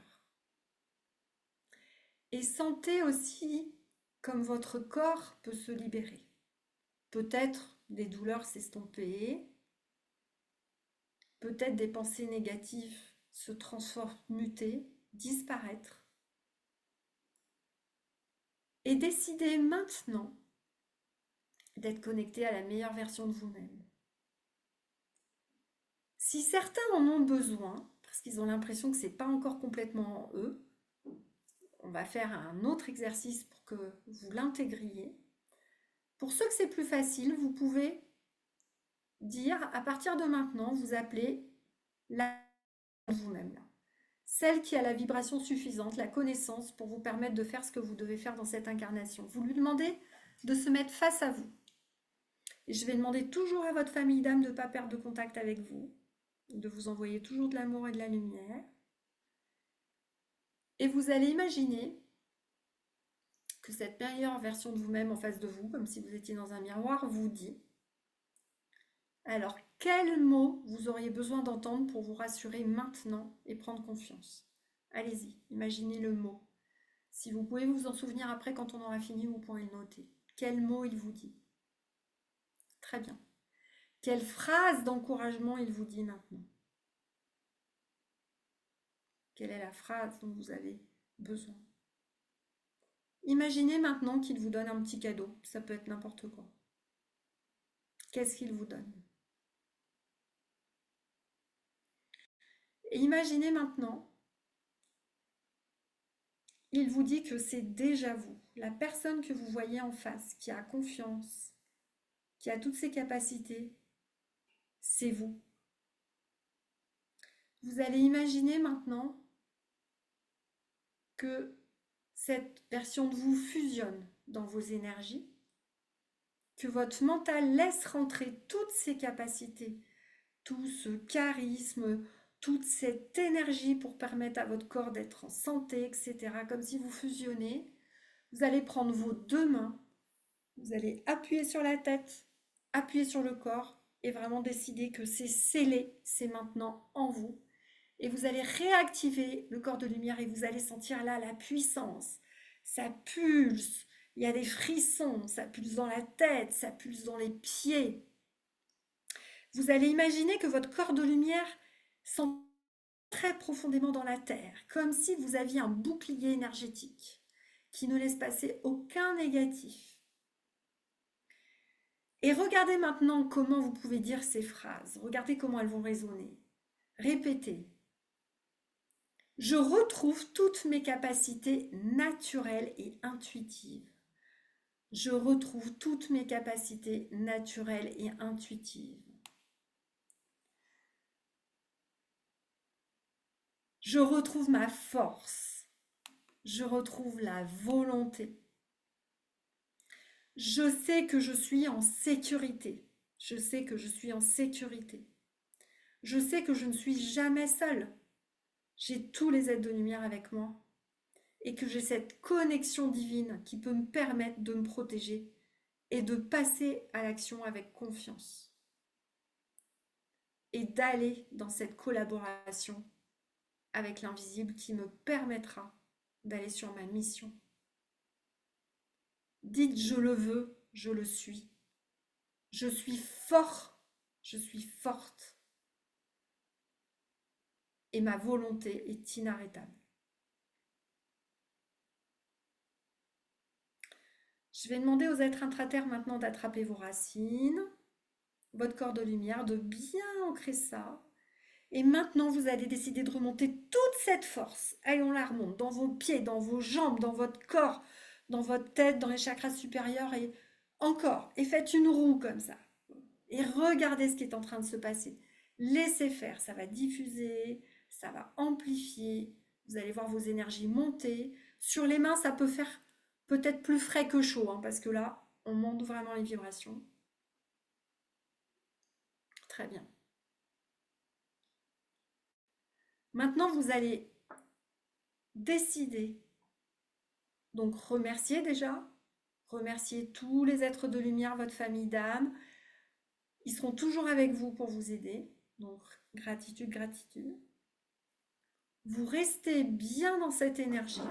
Et sentez aussi comme votre corps peut se libérer. Peut-être des douleurs s'estomper, peut-être des pensées négatives se transformer, disparaître. Et décidez maintenant d'être connecté à la meilleure version de vous-même. Si certains en ont besoin, parce qu'ils ont l'impression que ce n'est pas encore complètement eux, on va faire un autre exercice pour que vous l'intégriez. Pour ceux que c'est plus facile, vous pouvez dire à partir de maintenant, vous appelez la vous-même, celle qui a la vibration suffisante, la connaissance pour vous permettre de faire ce que vous devez faire dans cette incarnation. Vous lui demandez de se mettre face à vous. Et je vais demander toujours à votre famille d'âme de ne pas perdre de contact avec vous, de vous envoyer toujours de l'amour et de la lumière. Et vous allez imaginer que cette meilleure version de vous-même en face de vous, comme si vous étiez dans un miroir, vous dit: alors, quels mots vous auriez besoin d'entendre pour vous rassurer maintenant et prendre confiance? Allez-y, imaginez le mot. Si vous pouvez vous en souvenir après, quand on aura fini, vous pourrez le noter. Quel mot il vous dit? Très bien. Quelle phrase d'encouragement il vous dit maintenant? Quelle est la phrase dont vous avez besoin? Imaginez maintenant qu'il vous donne un petit cadeau. Ça peut être n'importe quoi. Qu'est-ce qu'il vous donne? Et imaginez maintenant, il vous dit que c'est déjà vous, la personne que vous voyez en face, qui a confiance, qui a toutes ses capacités, c'est vous. Vous allez imaginer maintenant que cette version de vous fusionne dans vos énergies, que votre mental laisse rentrer toutes ses capacités, tout ce charisme, toute cette énergie pour permettre à votre corps d'être en santé, etc. Comme si vous fusionnez. Vous allez prendre vos deux mains, vous allez appuyer sur la tête, appuyer sur le corps et vraiment décider que c'est scellé, c'est maintenant en vous. Et vous allez réactiver le corps de lumière et vous allez sentir là la puissance. Ça pulse, il y a des frissons, ça pulse dans la tête, ça pulse dans les pieds. Vous allez imaginer que votre corps de lumière s'ancre très profondément dans la terre, comme si vous aviez un bouclier énergétique qui ne laisse passer aucun négatif. Et regardez maintenant comment vous pouvez dire ces phrases. Regardez comment elles vont résonner. Répétez. Je retrouve toutes mes capacités naturelles et intuitives. Je retrouve toutes mes capacités naturelles et intuitives. Je retrouve ma force. Je retrouve la volonté. Je sais que je suis en sécurité. Je sais que je suis en sécurité. Je sais que je ne suis jamais seule. J'ai tous les êtres de lumière avec moi et que j'ai cette connexion divine qui peut me permettre de me protéger et de passer à l'action avec confiance et d'aller dans cette collaboration avec l'invisible qui me permettra d'aller sur ma mission. Dites je le veux, je le suis. Je suis fort, je suis forte. Et ma volonté est inarrêtable. Je vais demander aux êtres intraterres maintenant d'attraper vos racines, votre corps de lumière, de bien ancrer ça. Et maintenant, vous allez décider de remonter toute cette force. Allez, on la remonte dans vos pieds, dans vos jambes, dans votre corps, dans votre tête, dans les chakras supérieurs et encore. Et faites une roue comme ça. Et regardez ce qui est en train de se passer. Laissez faire, ça va diffuser, ça va amplifier. Vous allez voir vos énergies monter. Sur les mains, ça peut faire peut-être plus frais que chaud, hein, parce que là, on monte vraiment les vibrations. Très bien. Maintenant, vous allez décider. Donc, remercier déjà. Remercier tous les êtres de lumière, votre famille d'âme. Ils seront toujours avec vous pour vous aider. Donc, gratitude, gratitude. Vous restez bien dans cette énergie.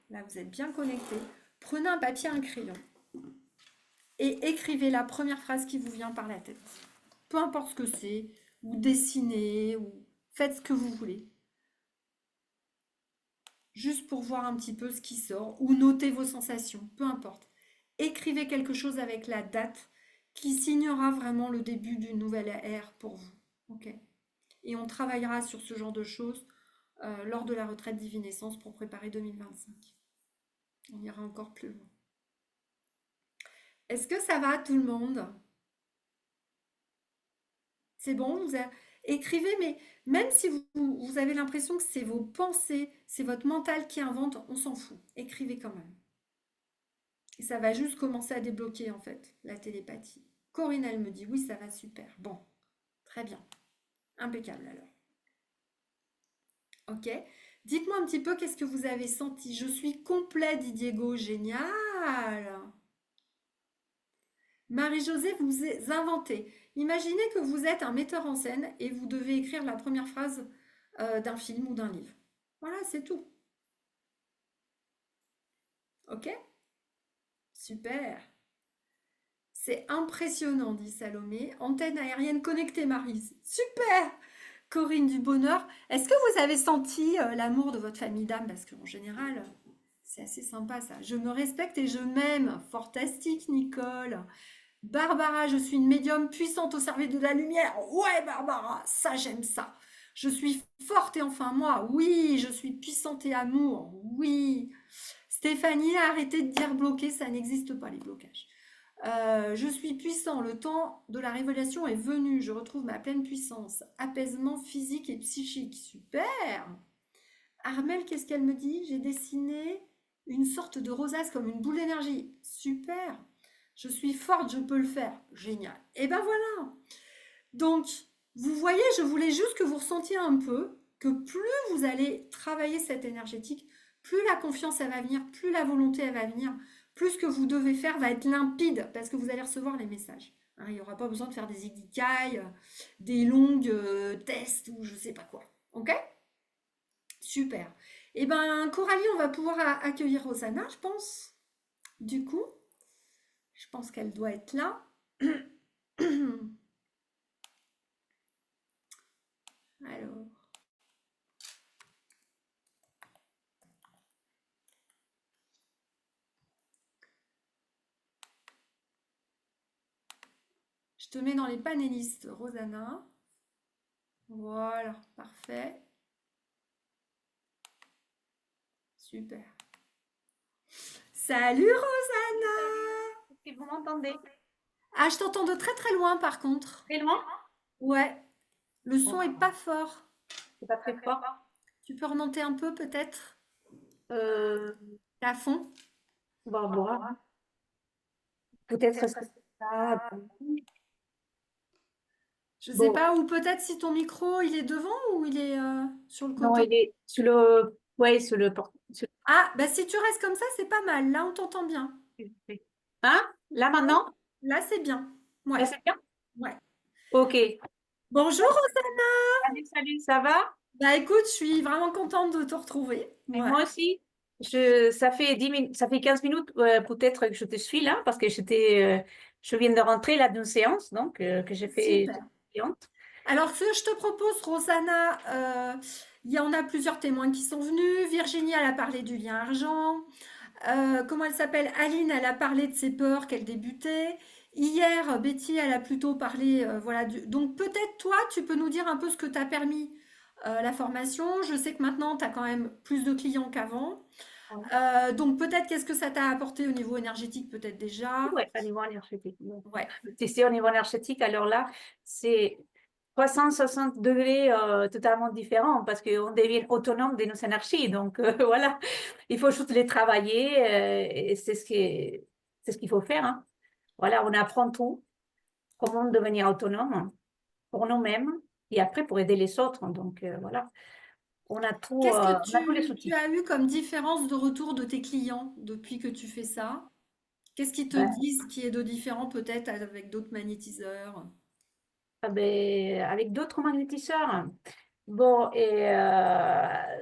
Là, vous êtes bien connecté. Prenez un papier, un crayon et écrivez la première phrase qui vous vient par la tête. Peu importe ce que c'est, ou dessinez, ou faites ce que vous voulez. juste pour voir un petit peu ce qui sort, ou notez vos sensations, peu importe. Écrivez quelque chose avec la date qui signera vraiment le début d'une nouvelle ère pour vous. Ok. Et on travaillera sur ce genre de choses lors de la retraite Divine Essence pour préparer 2025. On ira encore plus loin. Est-ce que ça va tout le monde? C'est bon, écrivez, mais même si vous avez l'impression que c'est vos pensées, c'est votre mental qui invente, on s'en fout. Écrivez quand même. Et ça va juste commencer à débloquer en fait la télépathie. Corinne, elle me dit oui, ça va super. Bon, très bien. Impeccable alors. Ok. Dites-moi un petit peu qu'est-ce que vous avez senti. Je suis complet, dit Diego. Génial. Marie-Josée, vous inventez. Imaginez que vous êtes un metteur en scène et vous devez écrire la première phrase d'un film ou d'un livre. Voilà, c'est tout. Ok? Super. C'est impressionnant, dit Salomé. Antenne aérienne connectée, Marise. Super! Corinne du Bonheur. Est-ce que vous avez senti l'amour de votre famille d'âme? Parce qu'en général, c'est assez sympa ça. Je me respecte et je m'aime. Fantastique, Nicole. Barbara, je suis une médium puissante au service de la lumière. Ouais, Barbara, ça j'aime ça. Je suis forte et enfin moi. Oui, je suis puissante et amour. Oui. Stéphanie, arrêtez de dire bloqué, ça n'existe pas les blocages. Je suis puissant, le temps de la révélation est venu, je retrouve ma pleine puissance, apaisement physique et psychique, super. Armelle, qu'est-ce qu'elle me dit? J'ai dessiné une sorte de rosace comme une boule d'énergie, super. Je suis forte, je peux le faire, génial. Et ben voilà. Donc, vous voyez, je voulais juste que vous ressentiez un peu que plus vous allez travailler cette énergétique, plus la confiance elle va venir, plus la volonté elle va venir, plus ce que vous devez faire va être limpide parce que vous allez recevoir les messages. Hein, il n'y aura pas besoin de faire des ikigai, des longues tests ou je sais pas quoi. Ok? Super. Eh ben, Coralie, on va pouvoir accueillir Rosanna, je pense. Du coup, je pense qu'elle doit être là. Alors. Je te mets dans les panélistes, Rosanna. Voilà, parfait. Super. Salut Rosanna! Si vous m'entendez Ah, je t'entends de très très loin par contre. très loin, Ouais, le son est bon, pas fort. c'est pas très fort. Tu peux remonter un peu peut-être? Euh, À fond? on va voir. Peut-être c'est ça. Je sais Bon, pas, ou peut-être si ton micro il est devant ou il est sur le non, côté. il est sur le, ouais, sur le port. Ah, bah si tu restes comme ça, c'est pas mal. Là, on t'entend bien. Hein? Là Ouais. maintenant? Là, c'est bien. Ouais, Là c'est bien? ouais. Ok. Et Bonjour Rosanna! salut, salut, ça va? Bah écoute, je suis vraiment contente de te retrouver. Ouais. Moi aussi. Ça fait 10 minutes, ça fait 15 minutes peut-être que je te suis là parce que je viens de rentrer là d'une séance donc que j'ai fait. Super. Alors, ce que je te propose, Rosanna, il y en a plusieurs témoins qui sont venus. Virginie, elle a parlé du lien argent. Comment elle s'appelle? Aline, elle a parlé de ses peurs qu'elle débutait. Hier, Betty, elle a plutôt parlé, voilà. Donc, peut-être toi, tu peux nous dire un peu ce que t'a permis la formation. Je sais que maintenant, tu as quand même plus de clients qu'avant. Donc, peut-être qu'est-ce que ça t'a apporté au niveau énergétique, peut-être déjà. Ouais, au niveau énergétique. Bon. Ouais. Ici, au niveau énergétique, alors là, c'est 360 degrés totalement différents parce qu'on devient autonome de nos énergies. Donc, voilà, il faut juste les travailler et c'est ce qu'il faut faire. Hein. Voilà, on apprend tout, comment devenir autonome pour nous-mêmes et après pour aider les autres. Donc, voilà, Qu'est-ce que on a tous les tu outils. as eu comme différence de retour de tes clients depuis que tu fais ça? Qu'est-ce qu'ils te Ben, disent qui est de différent peut-être avec d'autres magnétiseurs? ah ben, avec d'autres magnétiseurs. Bon, et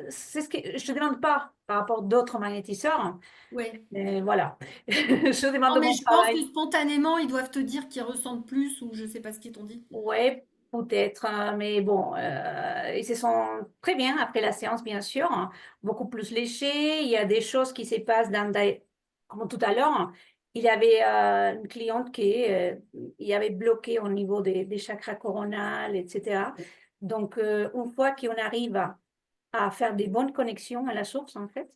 c'est ce que je ne demande pas par rapport à d'autres magnétiseurs, Ouais. mais voilà, je demande Non, de mais mon je pense que travail. spontanément, ils doivent te dire qu'ils ressentent plus ou je sais pas ce qu'ils t'ont dit. Ouais, peut-être, mais bon, ils se sont très bien après la séance, bien sûr, hein, beaucoup plus léchés. Il y a des choses qui se passent comme tout à l'heure, hein, il y avait une cliente qui il y avait bloqué au niveau des chakras coronales, etc. Donc, une fois qu'on arrive à faire des bonnes connexions à la source, en fait,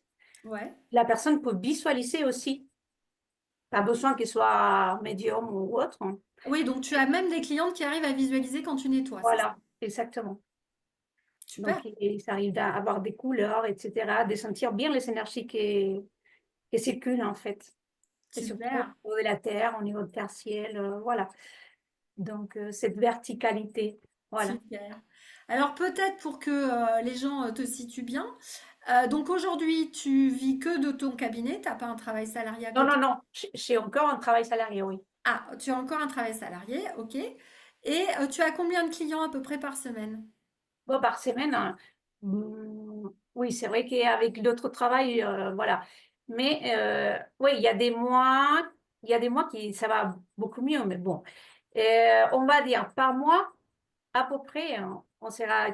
Ouais. la personne peut visualiser aussi. Pas besoin qu'il soit médium ou autre, hein. Oui, donc tu as même des clientes qui arrivent à visualiser quand tu nettoies, c'est ça? Voilà, exactement. Super. Donc, il s'arrive d'avoir des couleurs, etc., de sentir bien les énergies qui circulent, en fait. Et surtout au Super. niveau de la terre, au niveau de terre-ciel, voilà. Donc, cette verticalité, voilà. Super. Alors peut-être pour que les gens te situent bien, donc aujourd'hui tu vis que de ton cabinet, t'as pas un travail salarié à Non, non, côté? non, j'ai encore un travail salarié, oui. Ah, tu as encore un travail salarié, ok. Et tu as combien de clients à peu près par semaine? Bon, par semaine, oui, c'est vrai qu'avec d'autres travail, voilà. Mais, oui, il y a des mois qui ça va beaucoup mieux, mais bon. On va dire par mois, à peu près, on sera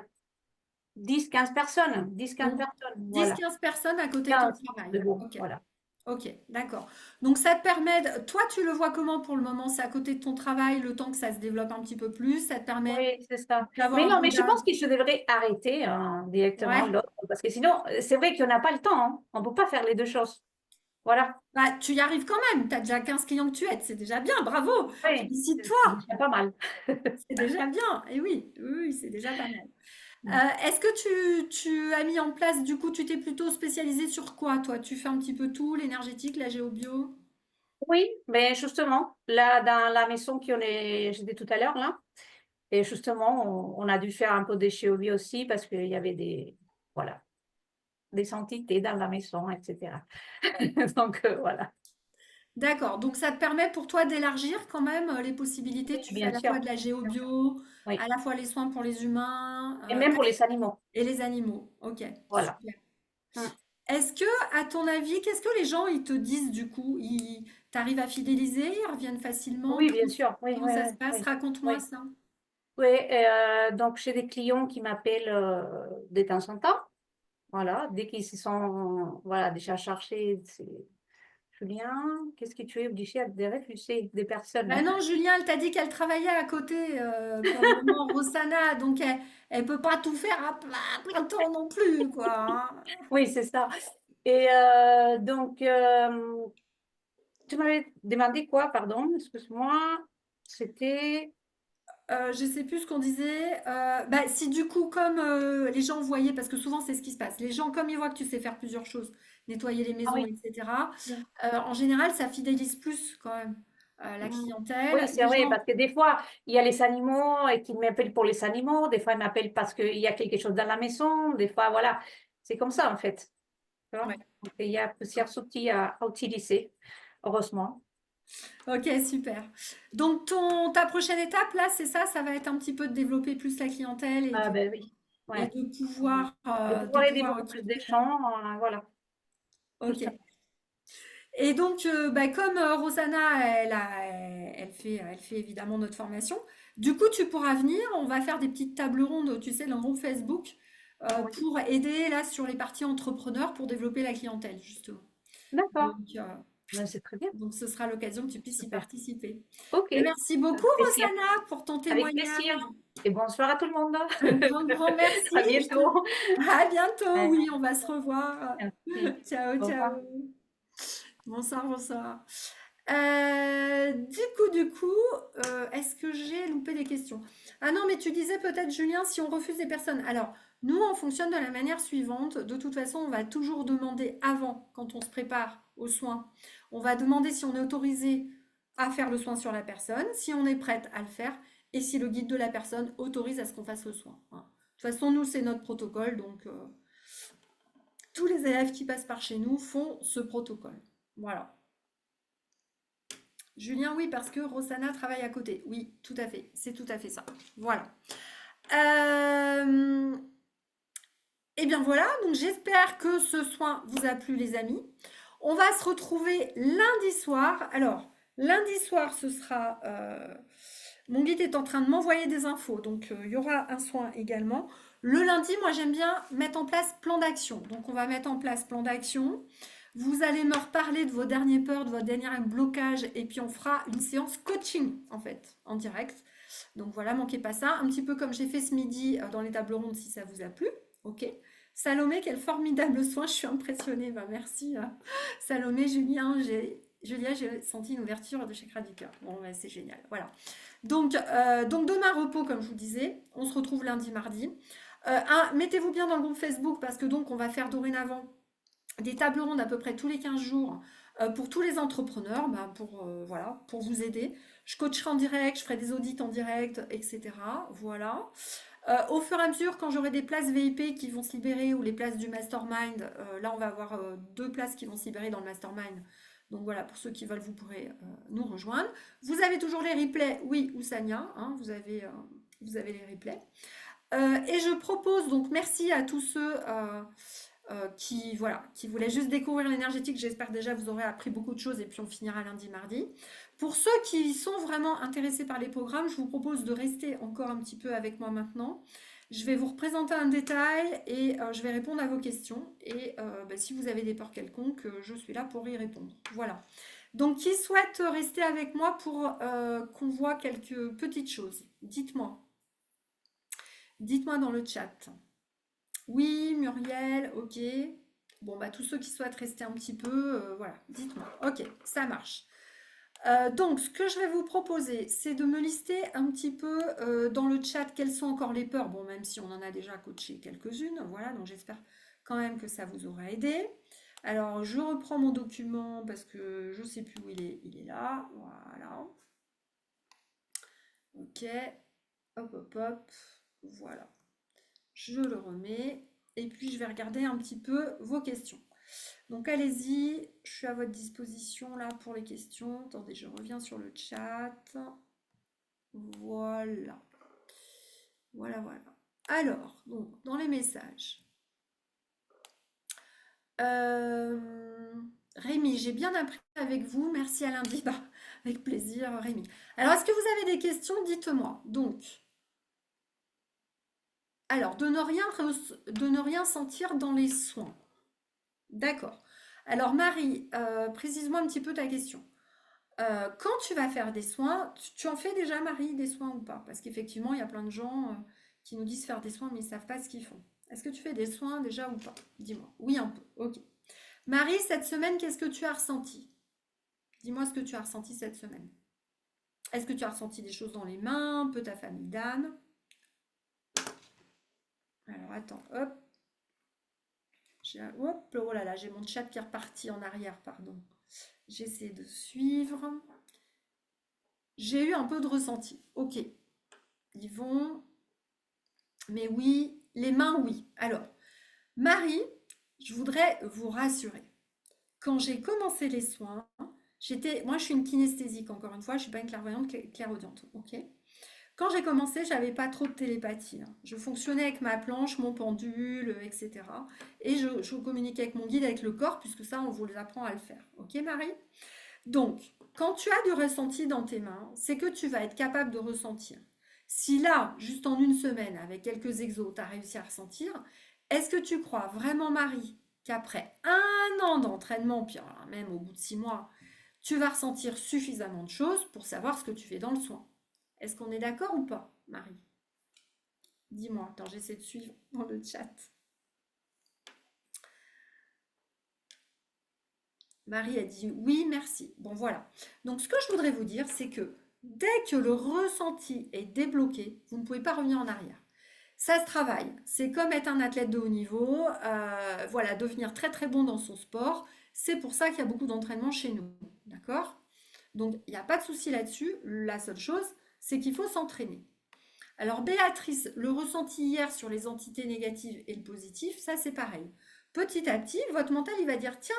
10 15 personnes, 10 15 Donc personnes, dix voilà. quinze personnes à côté de ton 15, travail. mais bon, Ok, voilà. ok, d'accord. Donc ça te permet, toi tu le vois comment pour le moment? C'est à côté de ton travail, le temps que ça se développe un petit peu plus, ça te permet Oui, c'est ça. d'avoir Mais un non, peu mais je pense d'argent. que je devrais arrêter, directement Ouais. l'autre parce que sinon, c'est vrai qu'on n'a pas le temps, hein. On peut pas faire les 2 choses. Voilà. Bah, tu y arrives quand même. Tu as déjà 15 clients que tu aides. C'est déjà bien. Bravo. Oui, c'est Félicite-toi. déjà pas mal. C'est déjà bien. Et oui, oui, oui, c'est déjà pas mal. Mmh. Est-ce que tu as mis en place, du coup, tu t'es plutôt spécialisé sur quoi, toi? Tu fais un petit peu tout, l'énergétique, la géobio? Oui, mais justement, là, dans la maison j'étais tout à l'heure là, et justement, on a dû faire un peu de chirurgie aussi parce qu'il y avait voilà, des entités dans la maison, et cetera. Donc, voilà. D'accord. Donc, ça te permet pour toi d'élargir quand même les possibilités. Oui, Tu fais à bien la sûr, fois de la bien sûr. géobio, Oui, à la fois les soins pour les humains, et même pour les animaux, et les animaux. Ok, voilà. super. Mmh. Est-ce que, à ton avis, qu'est-ce que les gens ils te disent du coup? T'arrives à fidéliser, ils reviennent facilement? Oui, bien sûr, oui, Comment oui, ça oui, se passe? oui, Raconte-moi oui. ça. Oui, donc j'ai des clients qui m'appellent, de temps en temps, voilà, dès qu'ils se sont, voilà, déjà cherchés, c'est: «Julien, qu'est-ce que tu es obligé de refuser des personnes?» Ben non, Julien, elle t'a dit qu'elle travaillait à côté pour le moment, Rossana, donc elle peut pas tout faire à plein temps non plus, quoi. Hein. Oui, c'est ça. Et donc, tu m'avais demandé quoi, pardon? Excuse-moi. C'était Je sais plus ce qu'on disait. Bah, si du coup, comme les gens voyaient, parce que souvent c'est ce qui se passe, les gens, comme ils voient que tu sais faire plusieurs choses, nettoyer les ah maisons, oui. etc., Mmh. en général, ça fidélise plus quand même la Mmh. clientèle. Oui, c'est Les vrai, gens, parce que des fois, il y a les animaux et qui m'appellent pour les animaux, des fois, ils m'appellent parce qu'il y a quelque chose dans la maison, des fois, voilà. C'est comme ça, en fait, tu vois? ouais. Donc il y a plusieurs outils à utiliser, heureusement. Ok, super. Donc ta prochaine étape là, c'est ça, ça va être un petit peu de développer plus la clientèle Ah ben oui, et ouais. Mmh. de De pouvoir aider pouvoir beaucoup plus de occuper. gens, voilà, tout Ok. ça. Et donc, bah, comme Rosanna, elle fait évidemment notre formation, du coup, tu pourras venir, on va faire des petites tables rondes, tu sais, dans le groupe Facebook, Oui, pour aider là sur les parties entrepreneurs pour développer la clientèle, justement. d'accord. Donc, euh, Ben, c'est très bien, donc ce sera l'occasion que tu puisses y super. participer. OK, Mais merci beaucoup, avec plaisir, Rosanna, pour ton avec plaisir témoignage. et bonsoir à tout le monde. Un grand, grand merci. À bientôt. À bientôt, Ouais, oui, on va se revoir. merci. Ciao, Au ciao. revoir. Bonsoir, bonsoir. Du coup, est-ce que j'ai loupé des questions? Ah non, mais tu disais peut-être, Julien, si on refuse des personnes. Alors, nous, on fonctionne de la manière suivante. De toute façon, on va toujours demander avant, quand on se prépare aux soins, on va demander si on est autorisé à faire le soin sur la personne, si on est prête à le faire, et si le guide de la personne autorise à ce qu'on fasse le soin. Hein. De toute façon, nous, c'est notre protocole, donc tous les élèves qui passent par chez nous font ce protocole. Voilà. Julien, oui, parce que Rosanna travaille à côté. Oui, tout à fait. C'est tout à fait ça. Voilà. Euh, Eh bien voilà, donc j'espère que ce soin vous a plu les amis. On va se retrouver lundi soir. Alors, lundi soir, ce sera Mon guide est en train de m'envoyer des infos, donc il y aura un soin également. Le lundi, moi j'aime bien mettre en place plan d'action. Donc on va mettre en place plan d'action. Vous allez me reparler de vos dernières peurs, de votre dernier blocage, et puis on fera une séance coaching en fait, en direct. Donc voilà, manquez pas ça. Un petit peu comme j'ai fait ce midi dans les tables rondes, si ça vous a plu. Ok. Salomé, quel formidable soin, je suis impressionnée. Bah, merci Salomé, Julia, j'ai senti une ouverture de chakra du cœur. Bon, bah, c'est génial. Voilà. Donc demain repos, comme je vous disais. On se retrouve lundi, mardi. Mettez-vous bien dans le groupe Facebook parce que donc on va faire dorénavant des tables rondes à peu près tous les 15 jours pour tous les entrepreneurs, bah, voilà, pour vous aider. Je coacherai en direct, je ferai des audits en direct, etc. Voilà. Au fur et à mesure, quand j'aurai des places VIP qui vont se libérer ou les places du mastermind, là on va avoir 2 places qui vont se libérer dans le mastermind. Donc voilà, pour ceux qui veulent, vous pourrez nous rejoindre. Vous avez toujours les replays, oui, ou Sania, hein, vous avez les replays. Et je propose, donc merci à tous ceux qui voulaient juste découvrir l'énergétique. J'espère déjà vous aurez appris beaucoup de choses et puis on finira lundi, mardi. Pour ceux qui sont vraiment intéressés par les programmes, je vous propose de rester encore un petit peu avec moi maintenant. Je vais vous représenter un détail et je vais répondre à vos questions. Et si vous avez des peurs quelconques, je suis là pour y répondre. Voilà. Donc, qui souhaite rester avec moi pour qu'on voit quelques petites choses? Dites-moi. Dites-moi dans le chat. Oui, Muriel, ok. Bon, bah, tous ceux qui souhaitent rester un petit peu, voilà, dites-moi. Ok, ça marche. Donc, ce que je vais vous proposer, c'est de me lister un petit peu dans le chat quelles sont encore les peurs. Bon, même si on en a déjà coaché quelques-unes, voilà, donc j'espère quand même que ça vous aura aidé. Alors, je reprends mon document parce que je ne sais plus où il est. Il est là, voilà. Ok, hop, hop, hop, voilà. Je le remets et puis je vais regarder un petit peu vos questions. Donc allez-y, je suis à votre disposition là pour les questions. Attendez, je reviens sur le chat. Voilà. Voilà, voilà. Alors, donc, dans les messages. Rémi, j'ai bien appris avec vous. Merci à lundi. Bah, avec plaisir, Rémi. Alors, est-ce que vous avez des questions? Dites-moi. Donc, alors, de ne rien sentir dans les soins. D'accord. Alors, Marie, précise-moi un petit peu ta question. Quand tu vas faire des soins, tu en fais déjà, Marie, des soins ou pas? Parce qu'effectivement, il y a plein de gens qui nous disent faire des soins, mais ils ne savent pas ce qu'ils font. Est-ce que tu fais des soins déjà ou pas? Dis-moi. Oui, un peu. Ok. Marie, cette semaine, qu'est-ce que tu as ressenti? Dis-moi ce que tu as ressenti cette semaine. Est-ce que tu as ressenti des choses dans les mains, un peu ta famille d'âne? Alors attends, hop. Hop, oh là là, j'ai mon chat qui est reparti en arrière, pardon. J'essaie de suivre. J'ai eu un peu de ressenti. Ok. Ils vont. Mais oui, les mains, oui. Alors, Marie, je voudrais vous rassurer. Quand j'ai commencé les soins, moi je suis une kinesthésique encore une fois, je ne suis pas une clairvoyante, clairaudiente, ok? Quand j'ai commencé, j'avais pas trop de télépathie, hein. Je fonctionnais avec ma planche, mon pendule, etc. Et je communiquais avec mon guide, avec le corps, puisque ça, on vous apprend à le faire. Ok, Marie? Donc, quand tu as du ressenti dans tes mains, c'est que tu vas être capable de ressentir. Si là, juste en une semaine, avec quelques exos, tu as réussi à ressentir, est-ce que tu crois vraiment, Marie, qu'après un an d'entraînement, puis alors même au bout de 6 mois, tu vas ressentir suffisamment de choses pour savoir ce que tu fais dans le soin? Est-ce qu'on est d'accord ou pas, Marie? Dis-moi, attends, j'essaie de suivre dans le chat. Marie a dit oui, merci. Bon, voilà. Donc, ce que je voudrais vous dire, c'est que dès que le ressenti est débloqué, vous ne pouvez pas revenir en arrière. Ça se travaille. C'est comme être un athlète de haut niveau, voilà, devenir très très bon dans son sport. C'est pour ça qu'il y a beaucoup d'entraînement chez nous. D'accord? Donc, il n'y a pas de souci là-dessus. La seule chose, c'est qu'il faut s'entraîner. Alors, Béatrice, le ressenti hier sur les entités négatives et le positif, ça c'est pareil. Petit à petit, votre mental, il va dire, tiens,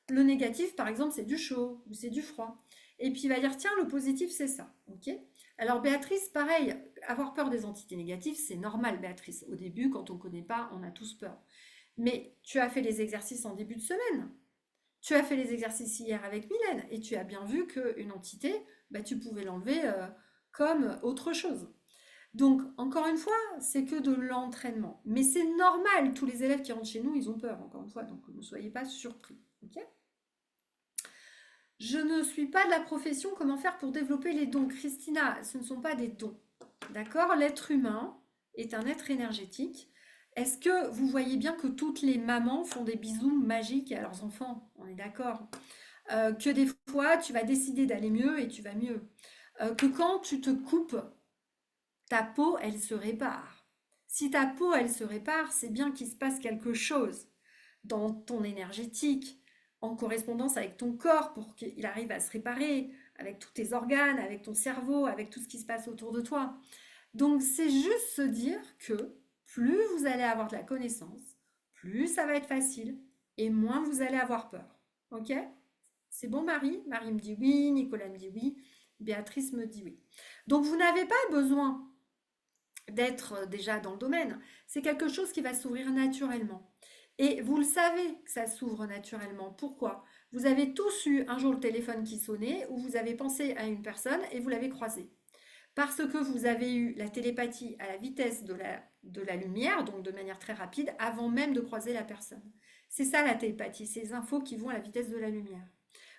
le négatif, par exemple, c'est du chaud ou c'est du froid. Et puis il va dire, tiens, le positif, c'est ça. Ok? Alors Béatrice, pareil, avoir peur des entités négatives, c'est normal, Béatrice. Au début, quand on ne connaît pas, on a tous peur. Mais tu as fait les exercices en début de semaine. Tu as fait les exercices hier avec Mylène et tu as bien vu qu'une entité, bah, tu pouvais l'enlever comme autre chose. Donc, encore une fois, c'est que de l'entraînement. Mais c'est normal, tous les élèves qui rentrent chez nous, ils ont peur, encore une fois, donc ne soyez pas surpris. Ok. Je ne suis pas de la profession, comment faire pour développer les dons? Christina, ce ne sont pas des dons. D'accord? L'être humain est un être énergétique. Est-ce que vous voyez bien que toutes les mamans font des bisous magiques à leurs enfants? On est d'accord. Que des fois, tu vas décider d'aller mieux et tu vas mieux. Que quand tu te coupes, ta peau, elle se répare. Si ta peau, elle se répare, c'est bien qu'il se passe quelque chose dans ton énergétique, en correspondance avec ton corps pour qu'il arrive à se réparer, avec tous tes organes, avec ton cerveau, avec tout ce qui se passe autour de toi. Donc c'est juste se dire que plus vous allez avoir de la connaissance, plus ça va être facile et moins vous allez avoir peur. Ok? C'est bon Marie? Marie me dit oui, Nicolas me dit oui, Béatrice me dit oui. Donc vous n'avez pas besoin d'être déjà dans le domaine. C'est quelque chose qui va s'ouvrir naturellement. Et vous le savez que ça s'ouvre naturellement. Pourquoi? Vous avez tous eu un jour le téléphone qui sonnait ou vous avez pensé à une personne et vous l'avez croisée. Parce que vous avez eu la télépathie à la vitesse de la lumière, donc de manière très rapide, avant même de croiser la personne. C'est ça la télépathie, ces infos qui vont à la vitesse de la lumière.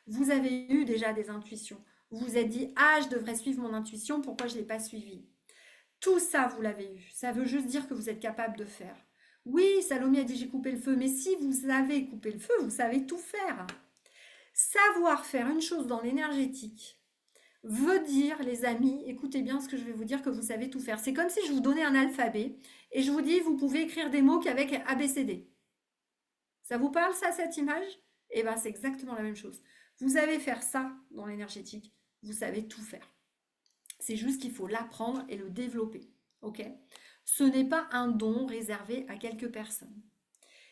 Vous avez eu déjà des intuitions. Vous vous êtes dit, ah, je devrais suivre mon intuition, pourquoi je ne l'ai pas suivie? Tout ça, vous l'avez eu. Ça veut juste dire que vous êtes capable de faire. Oui, Salomé a dit j'ai coupé le feu, mais si vous avez coupé le feu, vous savez tout faire. Savoir faire une chose dans l'énergétique veut dire, les amis, écoutez bien ce que je vais vous dire, que vous savez tout faire. C'est comme si je vous donnais un alphabet et je vous dis vous pouvez écrire des mots qu'avec ABCD. Ça vous parle ça, cette image? Eh bien, c'est exactement la même chose. Vous savez faire ça dans l'énergétique, vous savez tout faire. C'est juste qu'il faut l'apprendre et le développer. Ok? Ce n'est pas un don réservé à quelques personnes.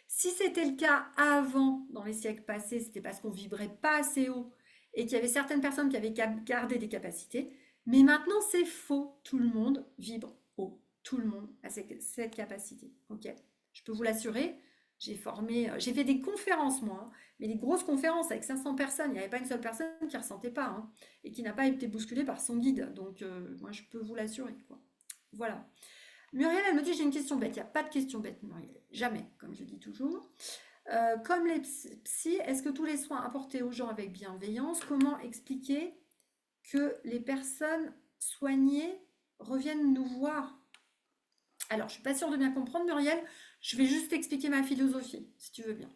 Si c'était le cas avant, dans les siècles passés, c'était parce qu'on vibrait pas assez haut et qu'il y avait certaines personnes qui avaient gardé des capacités. Mais maintenant, c'est faux. Tout le monde vibre haut. Tout le monde a cette capacité. Ok? Je peux vous l'assurer. J'ai fait des conférences moi, hein, mais des grosses conférences avec 500 personnes. Il n'y avait pas une seule personne qui ne ressentait pas hein, et qui n'a pas été bousculée par son guide. Donc, moi, je peux vous l'assurer. Voilà. Muriel, elle me dit j'ai une question bête. Il n'y a pas de question bête, Muriel. Jamais, comme je dis toujours. Comme les psys, est-ce que tous les soins apportés aux gens avec bienveillance, comment expliquer que les personnes soignées reviennent nous voir? Alors, je ne suis pas sûre de bien comprendre, Muriel. Je vais juste expliquer ma philosophie, si tu veux bien.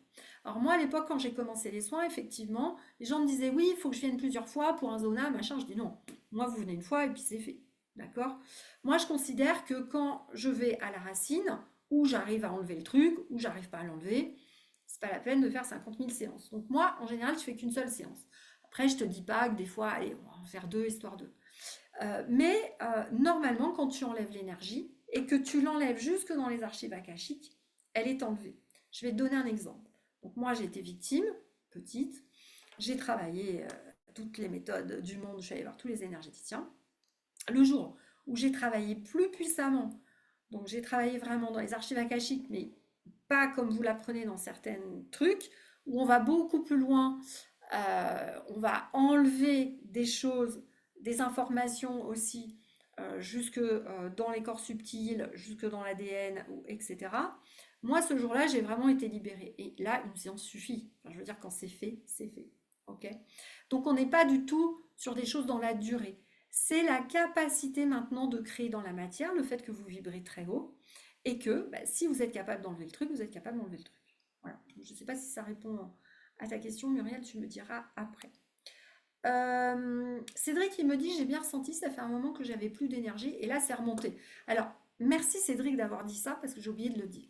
Alors moi, à l'époque, quand j'ai commencé les soins, effectivement, les gens me disaient oui, il faut que je vienne plusieurs fois pour un zona, machin. Je dis non, moi, vous venez une fois et puis c'est fait. D'accord? Moi, je considère que quand je vais à la racine, où j'arrive à enlever le truc, ou j'arrive pas à l'enlever, c'est pas la peine de faire 50 000 séances. Donc moi, en général, je fais qu'une seule séance. Après, je te dis pas que des fois, allez, on va en faire deux, histoire de... Normalement, quand tu enlèves l'énergie et que tu l'enlèves jusque dans les archives akashiques, elle est enlevée. Je vais te donner un exemple. Donc moi, j'ai été victime, petite. J'ai travaillé toutes les méthodes du monde. Je suis allée voir tous les énergéticiens. Le jour où j'ai travaillé plus puissamment, donc j'ai travaillé vraiment dans les archives akashiques, mais pas comme vous l'apprenez dans certains trucs, où on va beaucoup plus loin, on va enlever des choses, des informations aussi, jusque dans les corps subtils, jusque dans l'ADN, etc. Moi, ce jour-là, j'ai vraiment été libérée. Et là, une séance suffit. Enfin, je veux dire, quand c'est fait, c'est fait. Ok? Donc, on n'est pas du tout sur des choses dans la durée. C'est la capacité maintenant de créer dans la matière, le fait que vous vibrez très haut, et que bah, si vous êtes capable d'enlever le truc, vous êtes capable d'enlever le truc. Voilà. Je ne sais pas si ça répond à ta question, Muriel, tu me diras après. Cédric, il me dit, j'ai bien ressenti, ça fait un moment que j'avais plus d'énergie, et là, c'est remonté. Alors, merci Cédric d'avoir dit ça, parce que j'ai oublié de le dire.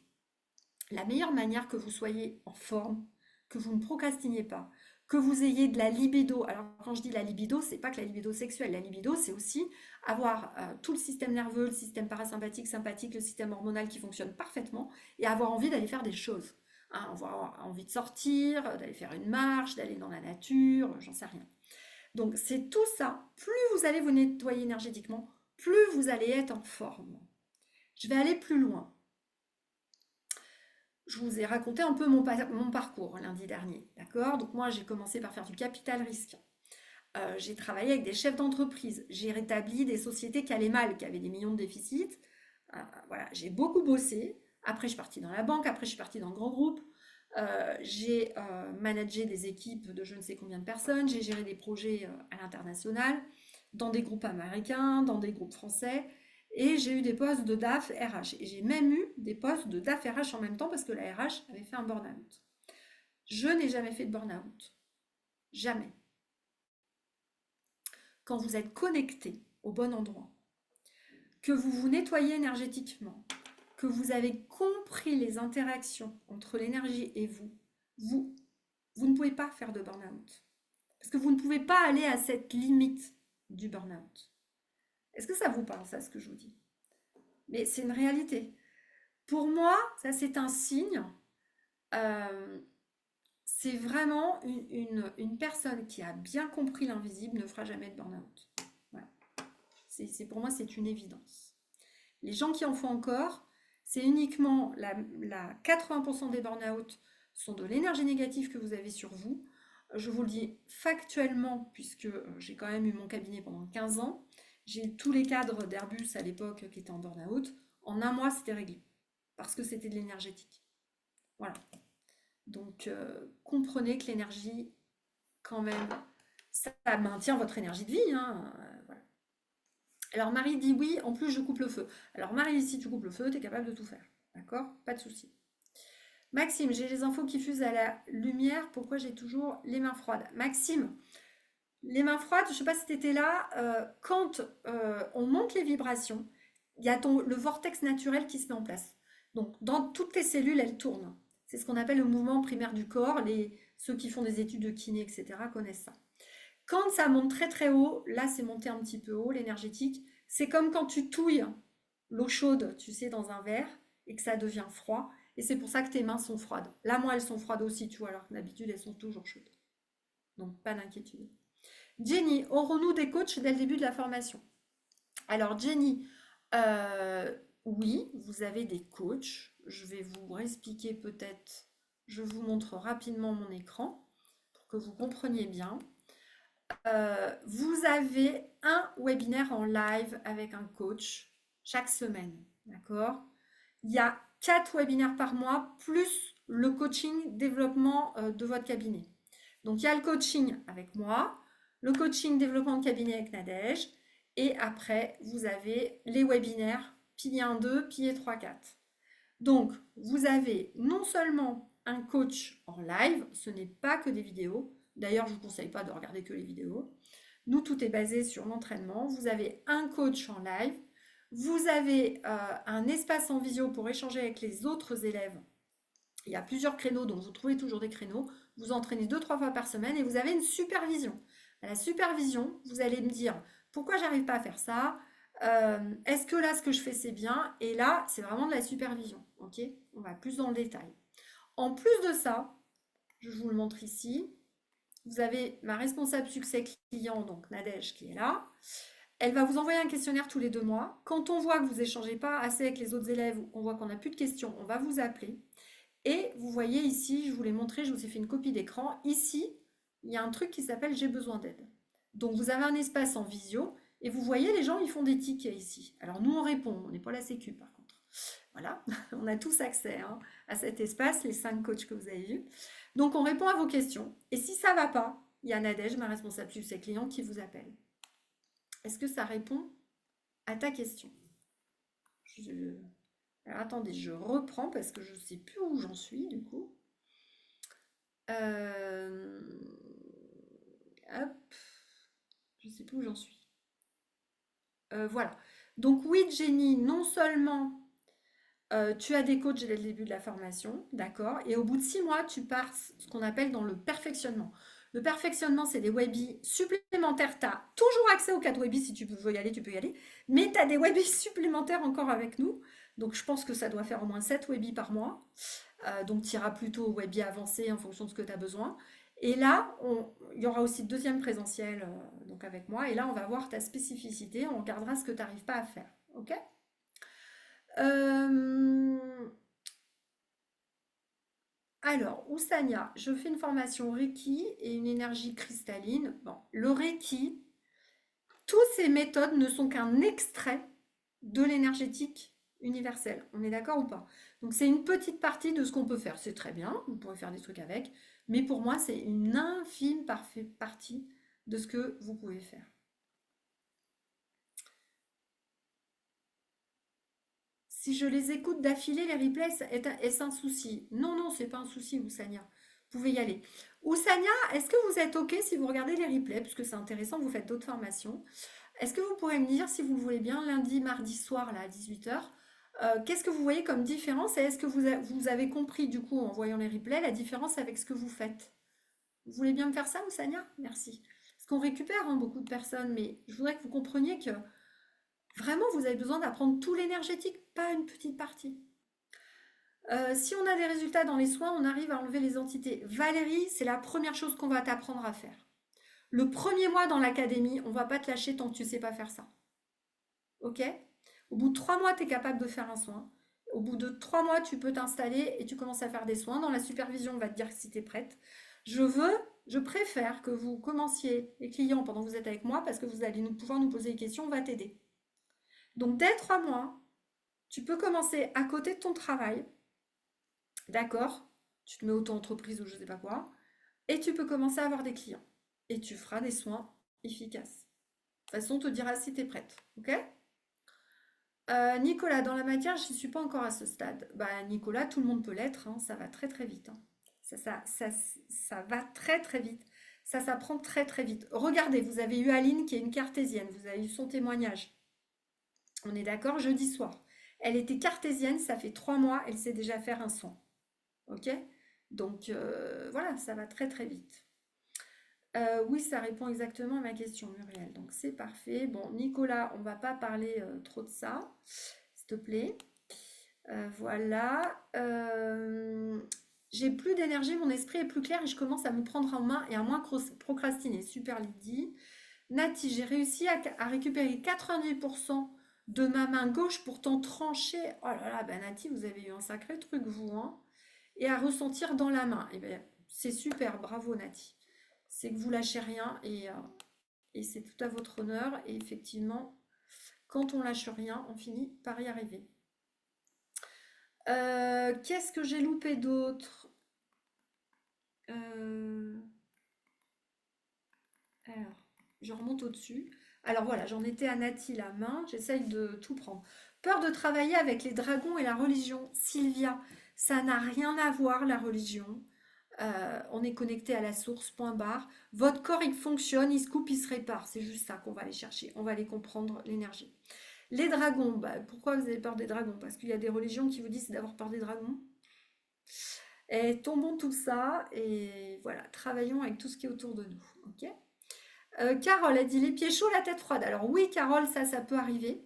La meilleure manière que vous soyez en forme, que vous ne procrastiniez pas, que vous ayez de la libido. Alors quand je dis la libido, c'est pas que la libido sexuelle. La libido, c'est aussi avoir tout le système nerveux, le système parasympathique, sympathique, le système hormonal qui fonctionne parfaitement et avoir envie d'aller faire des choses. Hein, avoir envie de sortir, d'aller faire une marche, d'aller dans la nature, j'en sais rien. Donc c'est tout ça. Plus vous allez vous nettoyer énergétiquement, plus vous allez être en forme. Je vais aller plus loin. Je vous ai raconté un peu mon parcours lundi dernier, d'accord? Donc moi, j'ai commencé par faire du capital risque. J'ai travaillé avec des chefs d'entreprise. J'ai rétabli des sociétés qui allaient mal, qui avaient des millions de déficits. Voilà, j'ai beaucoup bossé. Après, je suis partie dans la banque. Après, je suis partie dans le grand groupe. J'ai managé des équipes de je ne sais combien de personnes. J'ai géré des projets à l'international, dans des groupes américains, dans des groupes français. Et j'ai eu des postes de DAF RH. Et j'ai même eu des postes de DAF RH en même temps parce que la RH avait fait un burn-out. Je n'ai jamais fait de burn-out. Jamais. Quand vous êtes connecté au bon endroit, que vous vous nettoyez énergétiquement, que vous avez compris les interactions entre l'énergie et vous, vous ne pouvez pas faire de burn-out. Parce que vous ne pouvez pas aller à cette limite du burn-out. Est-ce que ça vous parle, ça, ce que je vous dis? Mais c'est une réalité. Pour moi, ça, c'est un signe. euh, c'est vraiment une personne qui a bien compris l'invisible ne fera jamais de burn-out. Voilà. Pour moi, c'est une évidence. Les gens qui en font encore, c'est uniquement 80% des burn-out sont de l'énergie négative que vous avez sur vous. Je vous le dis factuellement, puisque j'ai quand même eu mon cabinet pendant 15 ans. J'ai tous les cadres d'Airbus à l'époque qui étaient en burn-out. En un mois, c'était réglé. Parce que c'était de l'énergétique. Voilà. Donc, comprenez que l'énergie, quand même, ça maintient votre énergie de vie. Hein, voilà. Alors Marie dit oui, en plus je coupe le feu. Alors Marie, si tu coupes le feu, tu es capable de tout faire. D'accord? Pas de souci. Maxime, j'ai les infos qui fusent à la lumière, pourquoi j'ai toujours les mains froides? Maxime, les mains froides, je ne sais pas si tu étais là, quand on monte les vibrations, il y a le vortex naturel qui se met en place. Donc dans toutes tes cellules, elles tournent. C'est ce qu'on appelle le mouvement primaire du corps. Ceux qui font des études de kiné, etc., connaissent ça. Quand ça monte très très haut, là c'est monté un petit peu haut, l'énergétique, c'est comme quand tu touilles l'eau chaude, tu sais, dans un verre et que ça devient froid. Et c'est pour ça que tes mains sont froides. Là, moi, elles sont froides aussi, tu vois, alors que d'habitude, elles sont toujours chaudes. Donc, pas d'inquiétude. Jenny, aurons-nous des coachs dès le début de la formation? Alors, Jenny, oui, vous avez des coachs. Je vais vous expliquer peut-être, je vous montre rapidement mon écran pour que vous compreniez bien. Vous avez un webinaire en live avec un coach chaque semaine, d'accord? Il y a 4 webinaires par mois, plus le coaching développement de votre cabinet. Donc, il y a le coaching avec moi, le coaching développement de cabinet avec Nadège, et après, vous avez les webinaires pilier 1, 2, pilier 3, 4. Donc, vous avez non seulement un coach en live, ce n'est pas que des vidéos. D'ailleurs, je ne vous conseille pas de regarder que les vidéos. Nous, tout est basé sur l'entraînement. Vous avez un coach en live. Vous avez un espace en visio pour échanger avec les autres élèves. Il y a plusieurs créneaux, donc vous trouvez toujours des créneaux. Vous entraînez 2-3 fois par semaine et vous avez une supervision. À la supervision, vous allez me dire pourquoi j'arrive pas à faire ça. Est-ce que là, ce que je fais, c'est bien? Et là, c'est vraiment de la supervision. Ok? On va plus dans le détail. En plus de ça, je vous le montre ici. Vous avez ma responsable succès client, donc Nadège, qui est là. Elle va vous envoyer un questionnaire tous les 2 mois. Quand on voit que vous échangez pas assez avec les autres élèves ou qu'on voit qu'on n'a plus de questions, on va vous appeler. Et vous voyez ici, je vous l'ai montré, je vous ai fait une copie d'écran. Ici, il y a un truc qui s'appelle J'ai besoin d'aide. Donc vous avez un espace en visio et vous voyez les gens, ils font des tickets ici. Alors nous, on répond, on n'est pas la sécu par contre. Voilà, on a tous accès à cet espace, les 5 coachs que vous avez vus. Donc on répond à vos questions. Et si ça ne va pas, il y a Nadège, ma responsable succès client, qui vous appelle. Est-ce que ça répond à ta question? Alors attendez, je reprends parce que je ne sais plus où j'en suis du coup. Hop, je ne sais plus où j'en suis. Voilà. Donc oui, Jenny, non seulement tu as des coachs dès le début de la formation, d'accord, et au bout de 6 mois, tu pars ce qu'on appelle dans le perfectionnement. Le perfectionnement, c'est des webis supplémentaires. Tu as toujours accès aux 4 webis. Si tu veux y aller, tu peux y aller. Mais tu as des webis supplémentaires encore avec nous. Donc, je pense que ça doit faire au moins 7 webis par mois. Donc, tu iras plutôt au webis avancé en fonction de ce que tu as besoin. Et là, il y aura aussi le deuxième présentiel donc avec moi. Et là, on va voir ta spécificité. On regardera ce que tu n'arrives pas à faire. OK? Alors, Oussania, je fais une formation Reiki et une énergie cristalline. Bon, le Reiki, toutes ces méthodes ne sont qu'un extrait de l'énergétique universelle. On est d'accord ou pas? Donc, c'est une petite partie de ce qu'on peut faire. C'est très bien, vous pourrez faire des trucs avec. Mais pour moi, c'est une infime partie de ce que vous pouvez faire. Si je les écoute d'affilée, les replays, est-ce un souci? Non, non, c'est pas un souci, Oussania. Vous pouvez y aller. Oussania, est-ce que vous êtes OK si vous regardez les replays, parce que c'est intéressant, vous faites d'autres formations. Est-ce que vous pourrez me dire, si vous le voulez bien, lundi, mardi soir, là, à 18h, qu'est-ce que vous voyez comme différence et est-ce que vous avez compris, du coup, en voyant les replays, la différence avec ce que vous faites? Vous voulez bien me faire ça, Oussania? Merci. Parce qu'on récupère hein, beaucoup de personnes, mais je voudrais que vous compreniez que vraiment, vous avez besoin d'apprendre tout l'énergétique, pas une petite partie. Si on a des résultats dans les soins, on arrive à enlever les entités. Valérie, c'est la première chose qu'on va t'apprendre à faire. Le premier mois dans l'académie, on va pas te lâcher tant que tu sais pas faire ça. Ok? Au bout de 3 mois, tu es capable de faire un soin. Au bout de 3 mois, tu peux t'installer et tu commences à faire des soins. Dans la supervision, on va te dire si tu es prête. Je préfère que vous commenciez les clients pendant que vous êtes avec moi parce que vous allez pouvoir nous poser des questions, on va t'aider. Donc, dès 3 mois, tu peux commencer à côté de ton travail. D'accord? Tu te mets auto-entreprise ou je sais pas quoi. Et tu peux commencer à avoir des clients. Et tu feras des soins efficaces. De toute façon, on te dira si tu es prête. Ok? Nicolas, dans la matière, je ne suis pas encore à ce stade. Bah, Nicolas, tout le monde peut l'être, hein, ça va très très vite. Hein. Ça va très très vite. Ça s'apprend très très vite. Regardez, vous avez eu Aline qui est une cartésienne, vous avez eu son témoignage. On est d'accord, jeudi soir. Elle était cartésienne, ça fait 3 mois, elle sait déjà faire un soin. Ok? Donc voilà, ça va très très vite. Oui, ça répond exactement à ma question, Muriel. Donc c'est parfait. Bon, Nicolas, on va pas parler trop de ça, s'il te plaît. Voilà. J'ai plus d'énergie, mon esprit est plus clair et je commence à me prendre en main et à moins procrastiner. Super Lydie. Nati, j'ai réussi à récupérer 90% de ma main gauche, pourtant tranchée. Oh là là, ben Nati, vous avez eu un sacré truc, vous, hein. Et à ressentir dans la main. Eh ben, c'est super, bravo Nati. C'est que vous lâchez rien et c'est tout à votre honneur. Et effectivement, quand on lâche rien, on finit par y arriver. Qu'est-ce que j'ai loupé d'autre? Alors, je remonte au-dessus. Alors voilà, j'en étais à Nati la main, j'essaye de tout prendre. Peur de travailler avec les dragons et la religion. Sylvia, ça n'a rien à voir la religion. On est connecté à la source, point barre. Votre corps, il fonctionne, il se coupe, il se répare. C'est juste ça qu'on va aller chercher. On va aller comprendre l'énergie. Les dragons, bah, pourquoi vous avez peur des dragons? Parce qu'il y a des religions qui vous disent d'avoir peur des dragons. Et tombons tout ça et voilà, travaillons avec tout ce qui est autour de nous. Ok? Carole a dit les pieds chauds, la tête froide. Alors oui, Carole, ça peut arriver.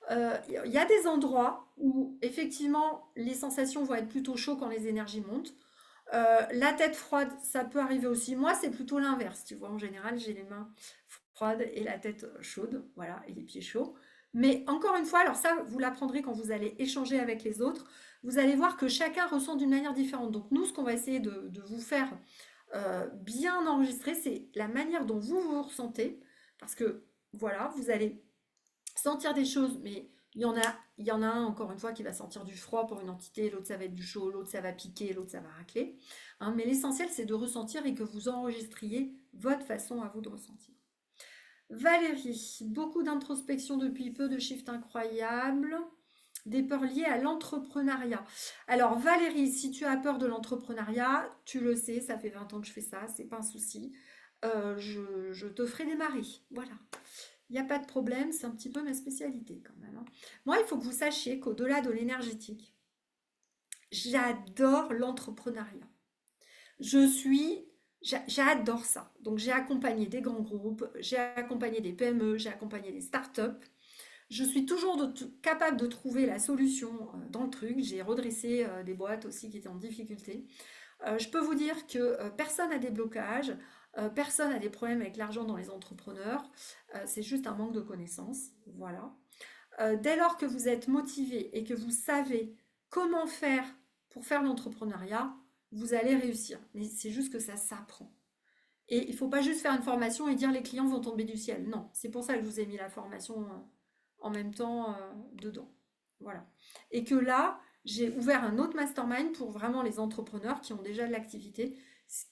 Il y a des endroits où effectivement les sensations vont être plutôt chaudes quand les énergies montent. La tête froide, ça peut arriver aussi. Moi, c'est plutôt l'inverse. Tu vois, en général, j'ai les mains froides et la tête chaude, voilà, et les pieds chauds. Mais encore une fois, alors ça, vous l'apprendrez quand vous allez échanger avec les autres. Vous allez voir que chacun ressent d'une manière différente. Donc nous, ce qu'on va essayer de vous faire bien enregistrer, c'est la manière dont vous vous ressentez. Parce que, voilà, vous allez sentir des choses, mais il y en a un, encore une fois, qui va sentir du froid pour une entité, l'autre ça va être du chaud, l'autre ça va piquer, l'autre ça va racler. Hein, mais l'essentiel, c'est de ressentir et que vous enregistriez votre façon à vous de ressentir. Valérie, beaucoup d'introspection depuis peu, de shift incroyables, des peurs liées à l'entrepreneuriat. Alors Valérie, si tu as peur de l'entrepreneuriat, tu le sais, ça fait 20 ans que je fais ça, c'est pas un souci. Je te ferai démarrer, voilà. Il n'y a pas de problème, c'est un petit peu ma spécialité quand même. Hein. Moi, il faut que vous sachiez qu'au-delà de l'énergétique, j'adore l'entrepreneuriat. J'adore ça. Donc, j'ai accompagné des grands groupes, j'ai accompagné des PME, j'ai accompagné des startups. Je suis toujours capable de trouver la solution dans le truc. J'ai redressé des boîtes aussi qui étaient en difficulté. Je peux vous dire que personne n'a des blocages, personne n'a des problèmes avec l'argent dans les entrepreneurs. C'est juste un manque de connaissances. Voilà. Dès lors que vous êtes motivé et que vous savez comment faire pour faire l'entrepreneuriat, vous allez réussir. Mais c'est juste que ça s'apprend. Et il ne faut pas juste faire une formation et dire les clients vont tomber du ciel. Non, c'est pour ça que je vous ai mis la formation en même temps dedans. Voilà. Et que là, j'ai ouvert un autre mastermind pour vraiment les entrepreneurs qui ont déjà de l'activité,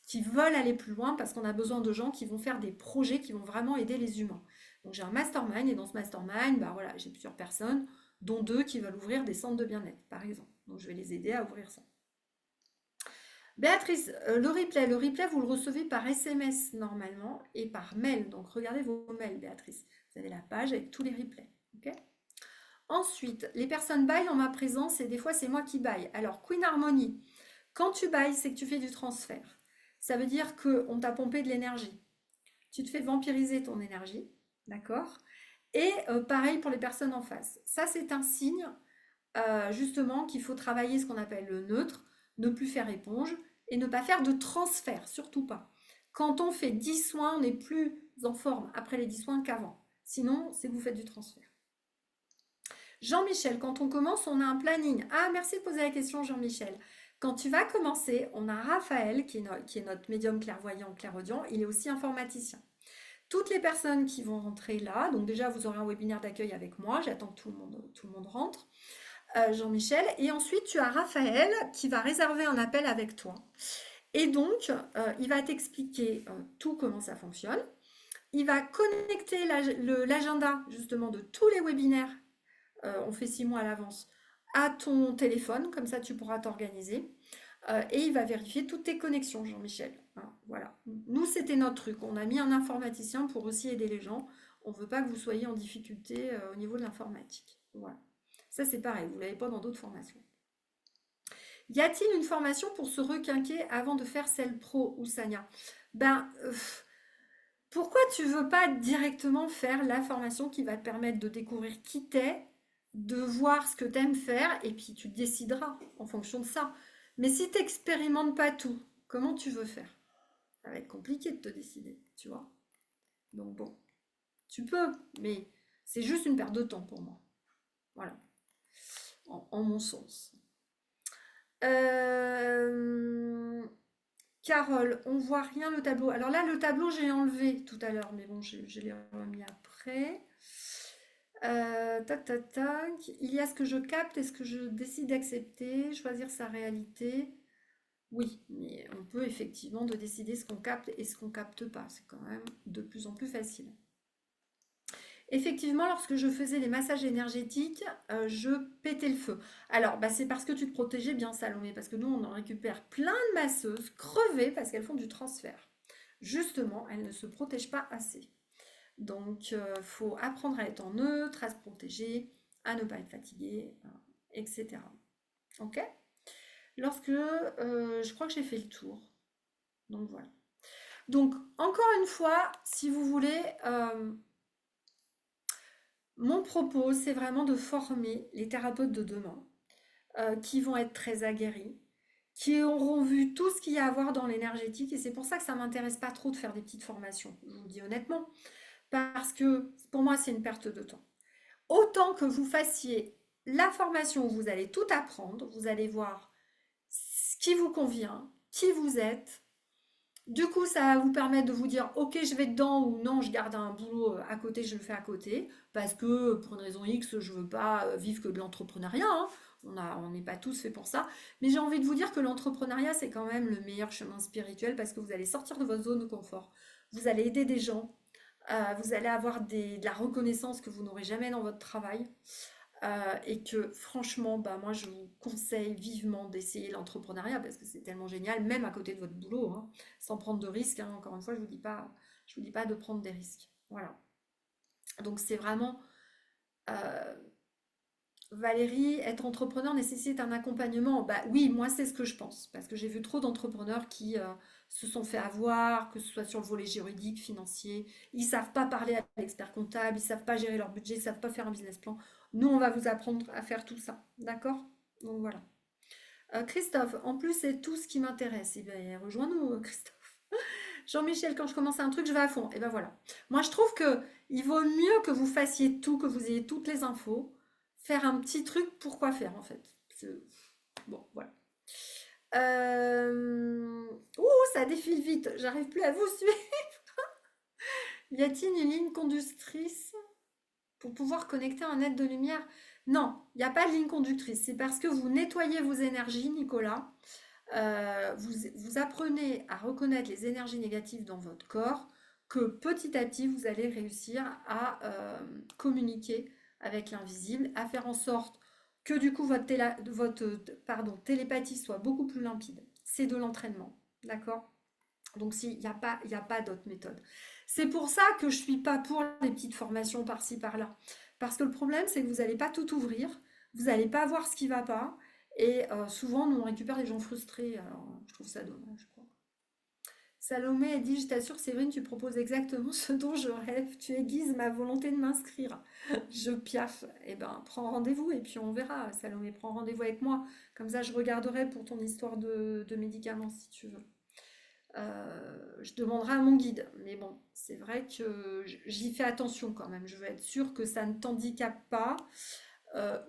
qui veulent aller plus loin parce qu'on a besoin de gens qui vont faire des projets qui vont vraiment aider les humains. Donc j'ai un mastermind et dans ce mastermind, bah voilà, j'ai plusieurs personnes, dont 2 qui veulent ouvrir des centres de bien-être, par exemple. Donc je vais les aider à ouvrir ça. Béatrice, le replay, vous le recevez par SMS normalement et par mail. Donc regardez vos mails, Béatrice. Vous avez la page avec tous les replays. Ok. Ensuite, les personnes baillent en ma présence et des fois c'est moi qui baille. Alors, Queen Harmony, quand tu bailles, c'est que tu fais du transfert. Ça veut dire qu'on t'a pompé de l'énergie. Tu te fais vampiriser ton énergie, d'accord? Et pareil pour les personnes en face. Ça, c'est un signe justement qu'il faut travailler ce qu'on appelle le neutre, ne plus faire éponge et ne pas faire de transfert, surtout pas. Quand on fait 10 soins, on est plus en forme après les 10 soins qu'avant. Sinon, c'est que vous faites du transfert. Jean-Michel, quand on commence, on a un planning. Ah, merci de poser la question, Jean-Michel. Quand tu vas commencer, on a Raphaël, qui est notre médium clairvoyant, clairaudient. Il est aussi informaticien. Toutes les personnes qui vont rentrer là, donc déjà, vous aurez un webinaire d'accueil avec moi. J'attends que tout le monde rentre. Jean-Michel. Et ensuite, tu as Raphaël qui va réserver un appel avec toi. Et donc, il va t'expliquer tout comment ça fonctionne. Il va connecter l'agenda justement de tous les webinaires, on fait 6 mois à l'avance, à ton téléphone, comme ça tu pourras t'organiser. Et il va vérifier toutes tes connexions, Jean-Michel. Hein, voilà. Nous, c'était notre truc. On a mis un informaticien pour aussi aider les gens. On ne veut pas que vous soyez en difficulté au niveau de l'informatique. Voilà. Ça, c'est pareil, vous ne l'avez pas dans d'autres formations. Y a-t-il une formation pour se requinquer avant de faire celle pro ou Sania? Ben, pourquoi tu veux pas directement faire la formation qui va te permettre de découvrir qui t'es, de voir ce que tu aimes faire, et puis tu décideras en fonction de ça. Mais si tu n'expérimentes pas tout, comment tu veux faire? Ça va être compliqué de te décider, tu vois. Donc bon, tu peux, mais c'est juste une perte de temps pour moi. Voilà, en mon sens. Carole, on voit rien le tableau. Alors là, le tableau, j'ai enlevé tout à l'heure, mais bon, je l'ai remis après. Tac, tac, tac. Il y a ce que je capte et ce que je décide d'accepter, choisir sa réalité. Oui, mais on peut effectivement de décider ce qu'on capte et ce qu'on capte pas. C'est quand même de plus en plus facile. Effectivement, lorsque je faisais les massages énergétiques, je pétais le feu. Alors, bah, c'est parce que tu te protégeais bien, Salomé, parce que nous, on en récupère plein de masseuses crevées parce qu'elles font du transfert. Justement, elles ne se protègent pas assez. Donc, il faut apprendre à être en neutre, à se protéger, à ne pas être fatigué, etc. Ok? Lorsque je crois que j'ai fait le tour. Donc voilà. Donc, encore une fois, si vous voulez, mon propos, c'est vraiment de former les thérapeutes de demain qui vont être très aguerris, qui auront vu tout ce qu'il y a à voir dans l'énergétique. Et c'est pour ça que ça ne m'intéresse pas trop de faire des petites formations, je vous le dis honnêtement, parce que pour moi, c'est une perte de temps. Autant que vous fassiez la formation où vous allez tout apprendre, vous allez voir ce qui vous convient, qui vous êtes. Du coup, ça va vous permettre de vous dire, ok, je vais dedans ou non, je garde un boulot à côté, je le fais à côté, parce que pour une raison X, je veux pas vivre que de l'entrepreneuriat. Hein. On n'est pas tous faits pour ça. Mais j'ai envie de vous dire que l'entrepreneuriat, c'est quand même le meilleur chemin spirituel parce que vous allez sortir de votre zone de confort. Vous allez aider des gens. Vous allez avoir de la reconnaissance que vous n'aurez jamais dans votre travail. Et que franchement, bah, moi je vous conseille vivement d'essayer l'entrepreneuriat parce que c'est tellement génial, même à côté de votre boulot, hein, sans prendre de risques. Hein. Encore une fois, je vous dis pas de prendre des risques. Voilà. Donc c'est vraiment Valérie, être entrepreneur nécessite un accompagnement. Bah oui, moi c'est ce que je pense parce que j'ai vu trop d'entrepreneurs qui se sont fait avoir, que ce soit sur le volet juridique, financier. Ils savent pas parler à l'expert comptable, ils savent pas gérer leur budget, ils savent pas faire un business plan. Nous, on va vous apprendre à faire tout ça, d'accord? Donc voilà. Christophe, en plus c'est tout ce qui m'intéresse. Eh bien, rejoins-nous, Christophe. Jean-Michel, quand je commence un truc, je vais à fond. Et ben voilà. Moi, je trouve que il vaut mieux que vous fassiez tout, que vous ayez toutes les infos. Faire un petit truc, pourquoi faire en fait? Bon, voilà. Ouh, ça défile vite, j'arrive plus à vous suivre. Y a-t-il une ligne conductrice pour pouvoir connecter un net de lumière? Non, il n'y a pas de ligne conductrice. C'est parce que vous nettoyez vos énergies, Nicolas. Vous apprenez à reconnaître les énergies négatives dans votre corps, que petit à petit, vous allez réussir à communiquer avec l'invisible, à faire en sorte que du coup télépathie soit beaucoup plus limpide. C'est de l'entraînement, d'accord? Donc il y a pas d'autre méthode. C'est pour ça que je suis pas pour les petites formations par-ci par-là. Parce que le problème, c'est que vous n'allez pas tout ouvrir, vous n'allez pas voir ce qui va pas, et souvent, nous, on récupère des gens frustrés. Alors, je trouve ça dommage, quoi. Salomé a dit, je t'assure, Séverine, tu proposes exactement ce dont je rêve. Tu aiguises ma volonté de m'inscrire. Je piaffe. Eh ben, prends rendez-vous et puis on verra. Salomé, prends rendez-vous avec moi. Comme ça, je regarderai pour ton histoire de médicaments, si tu veux. Je demanderai à mon guide. Mais bon, c'est vrai que j'y fais attention quand même. Je veux être sûre que ça ne t'handicape pas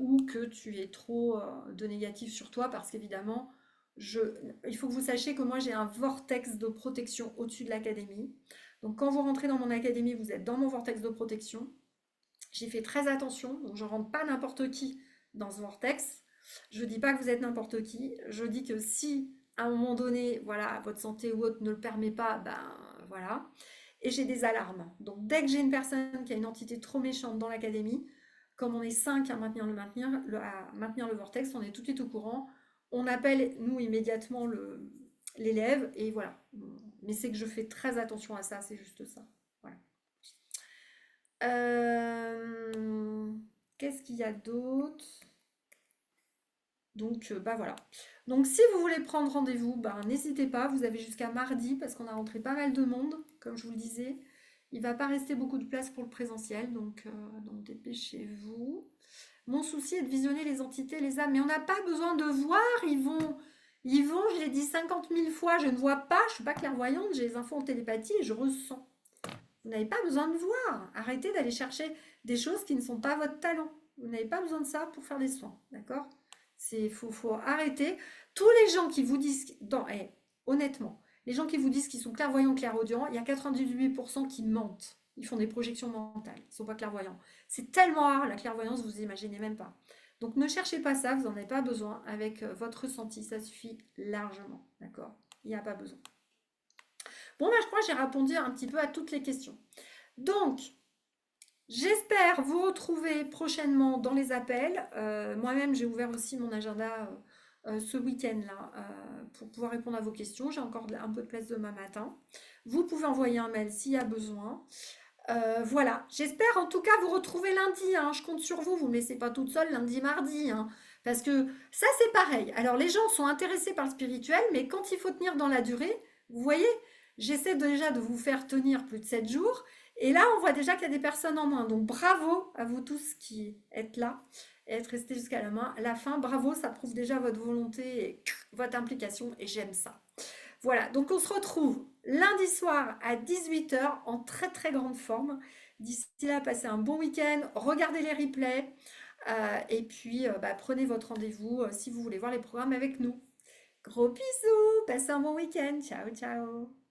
ou que tu aies trop de négatif sur toi parce qu'évidemment, je, il faut que vous sachiez que moi j'ai un vortex de protection au-dessus de l'académie. Donc quand vous rentrez dans mon académie, vous êtes dans mon vortex de protection. J'y fais très attention, donc je ne rentre pas n'importe qui dans ce vortex. Je ne dis pas que vous êtes n'importe qui. Je dis que si à un moment donné, voilà, votre santé ou autre ne le permet pas, ben voilà. Et j'ai des alarmes. Donc dès que j'ai une personne qui a une entité trop méchante dans l'académie, comme on est 5 à maintenir le vortex, on est tout de suite au courant. On appelle, nous, immédiatement l'élève, et voilà. Mais c'est que je fais très attention à ça, c'est juste ça. Voilà. Euh, Qu'est-ce qu'il y a d'autre? Donc, bah voilà. Donc, si vous voulez prendre rendez-vous, bah, n'hésitez pas. Vous avez jusqu'à mardi parce qu'on a rentré pas mal de monde, comme je vous le disais. Il va pas rester beaucoup de place pour le présentiel, donc dépêchez-vous. Mon souci est de visionner les entités, les âmes. Mais on n'a pas besoin de voir. Ils vont, je l'ai dit 50 000 fois, je ne vois pas, je ne suis pas clairvoyante, j'ai les infos en télépathie et je ressens. Vous n'avez pas besoin de voir. Arrêtez d'aller chercher des choses qui ne sont pas votre talent. Vous n'avez pas besoin de ça pour faire des soins, d'accord? Faut arrêter. Tous les gens qui vous disent, honnêtement, les gens qui vous disent qu'ils sont clairvoyants, clairaudients, il y a 98% qui mentent. Ils font des projections mentales. Ils ne sont pas clairvoyants. C'est tellement rare la clairvoyance, vous imaginez même pas. Donc ne cherchez pas ça, vous n'en avez pas besoin. Avec votre ressenti, ça suffit largement, d'accord? Il n'y a pas besoin. Bon, bah, je crois que j'ai répondu un petit peu à toutes les questions. Donc, j'espère vous retrouver prochainement dans les appels. Moi-même, j'ai ouvert aussi mon agenda ce week-end-là pour pouvoir répondre à vos questions. J'ai encore un peu de place demain matin. Vous pouvez envoyer un mail s'il y a besoin. Voilà, j'espère en tout cas vous retrouver lundi. Hein. Je compte sur vous, vous ne me laissez pas toute seule lundi, mardi. Hein. Parce que ça, c'est pareil. Alors, les gens sont intéressés par le spirituel, mais quand il faut tenir dans la durée, vous voyez, j'essaie déjà de vous faire tenir plus de 7 jours. Et là, on voit déjà qu'il y a des personnes en moins. Donc, bravo à vous tous qui êtes là et êtes restés jusqu'à la fin. Bravo, ça prouve déjà votre volonté et votre implication. Et j'aime ça. Voilà, donc on se retrouve lundi soir à 18 h en très très grande forme. D'ici là, passez un bon week-end, regardez les replays et puis bah, prenez votre rendez-vous si vous voulez voir les programmes avec nous. Gros bisous, passez un bon week-end. Ciao, ciao.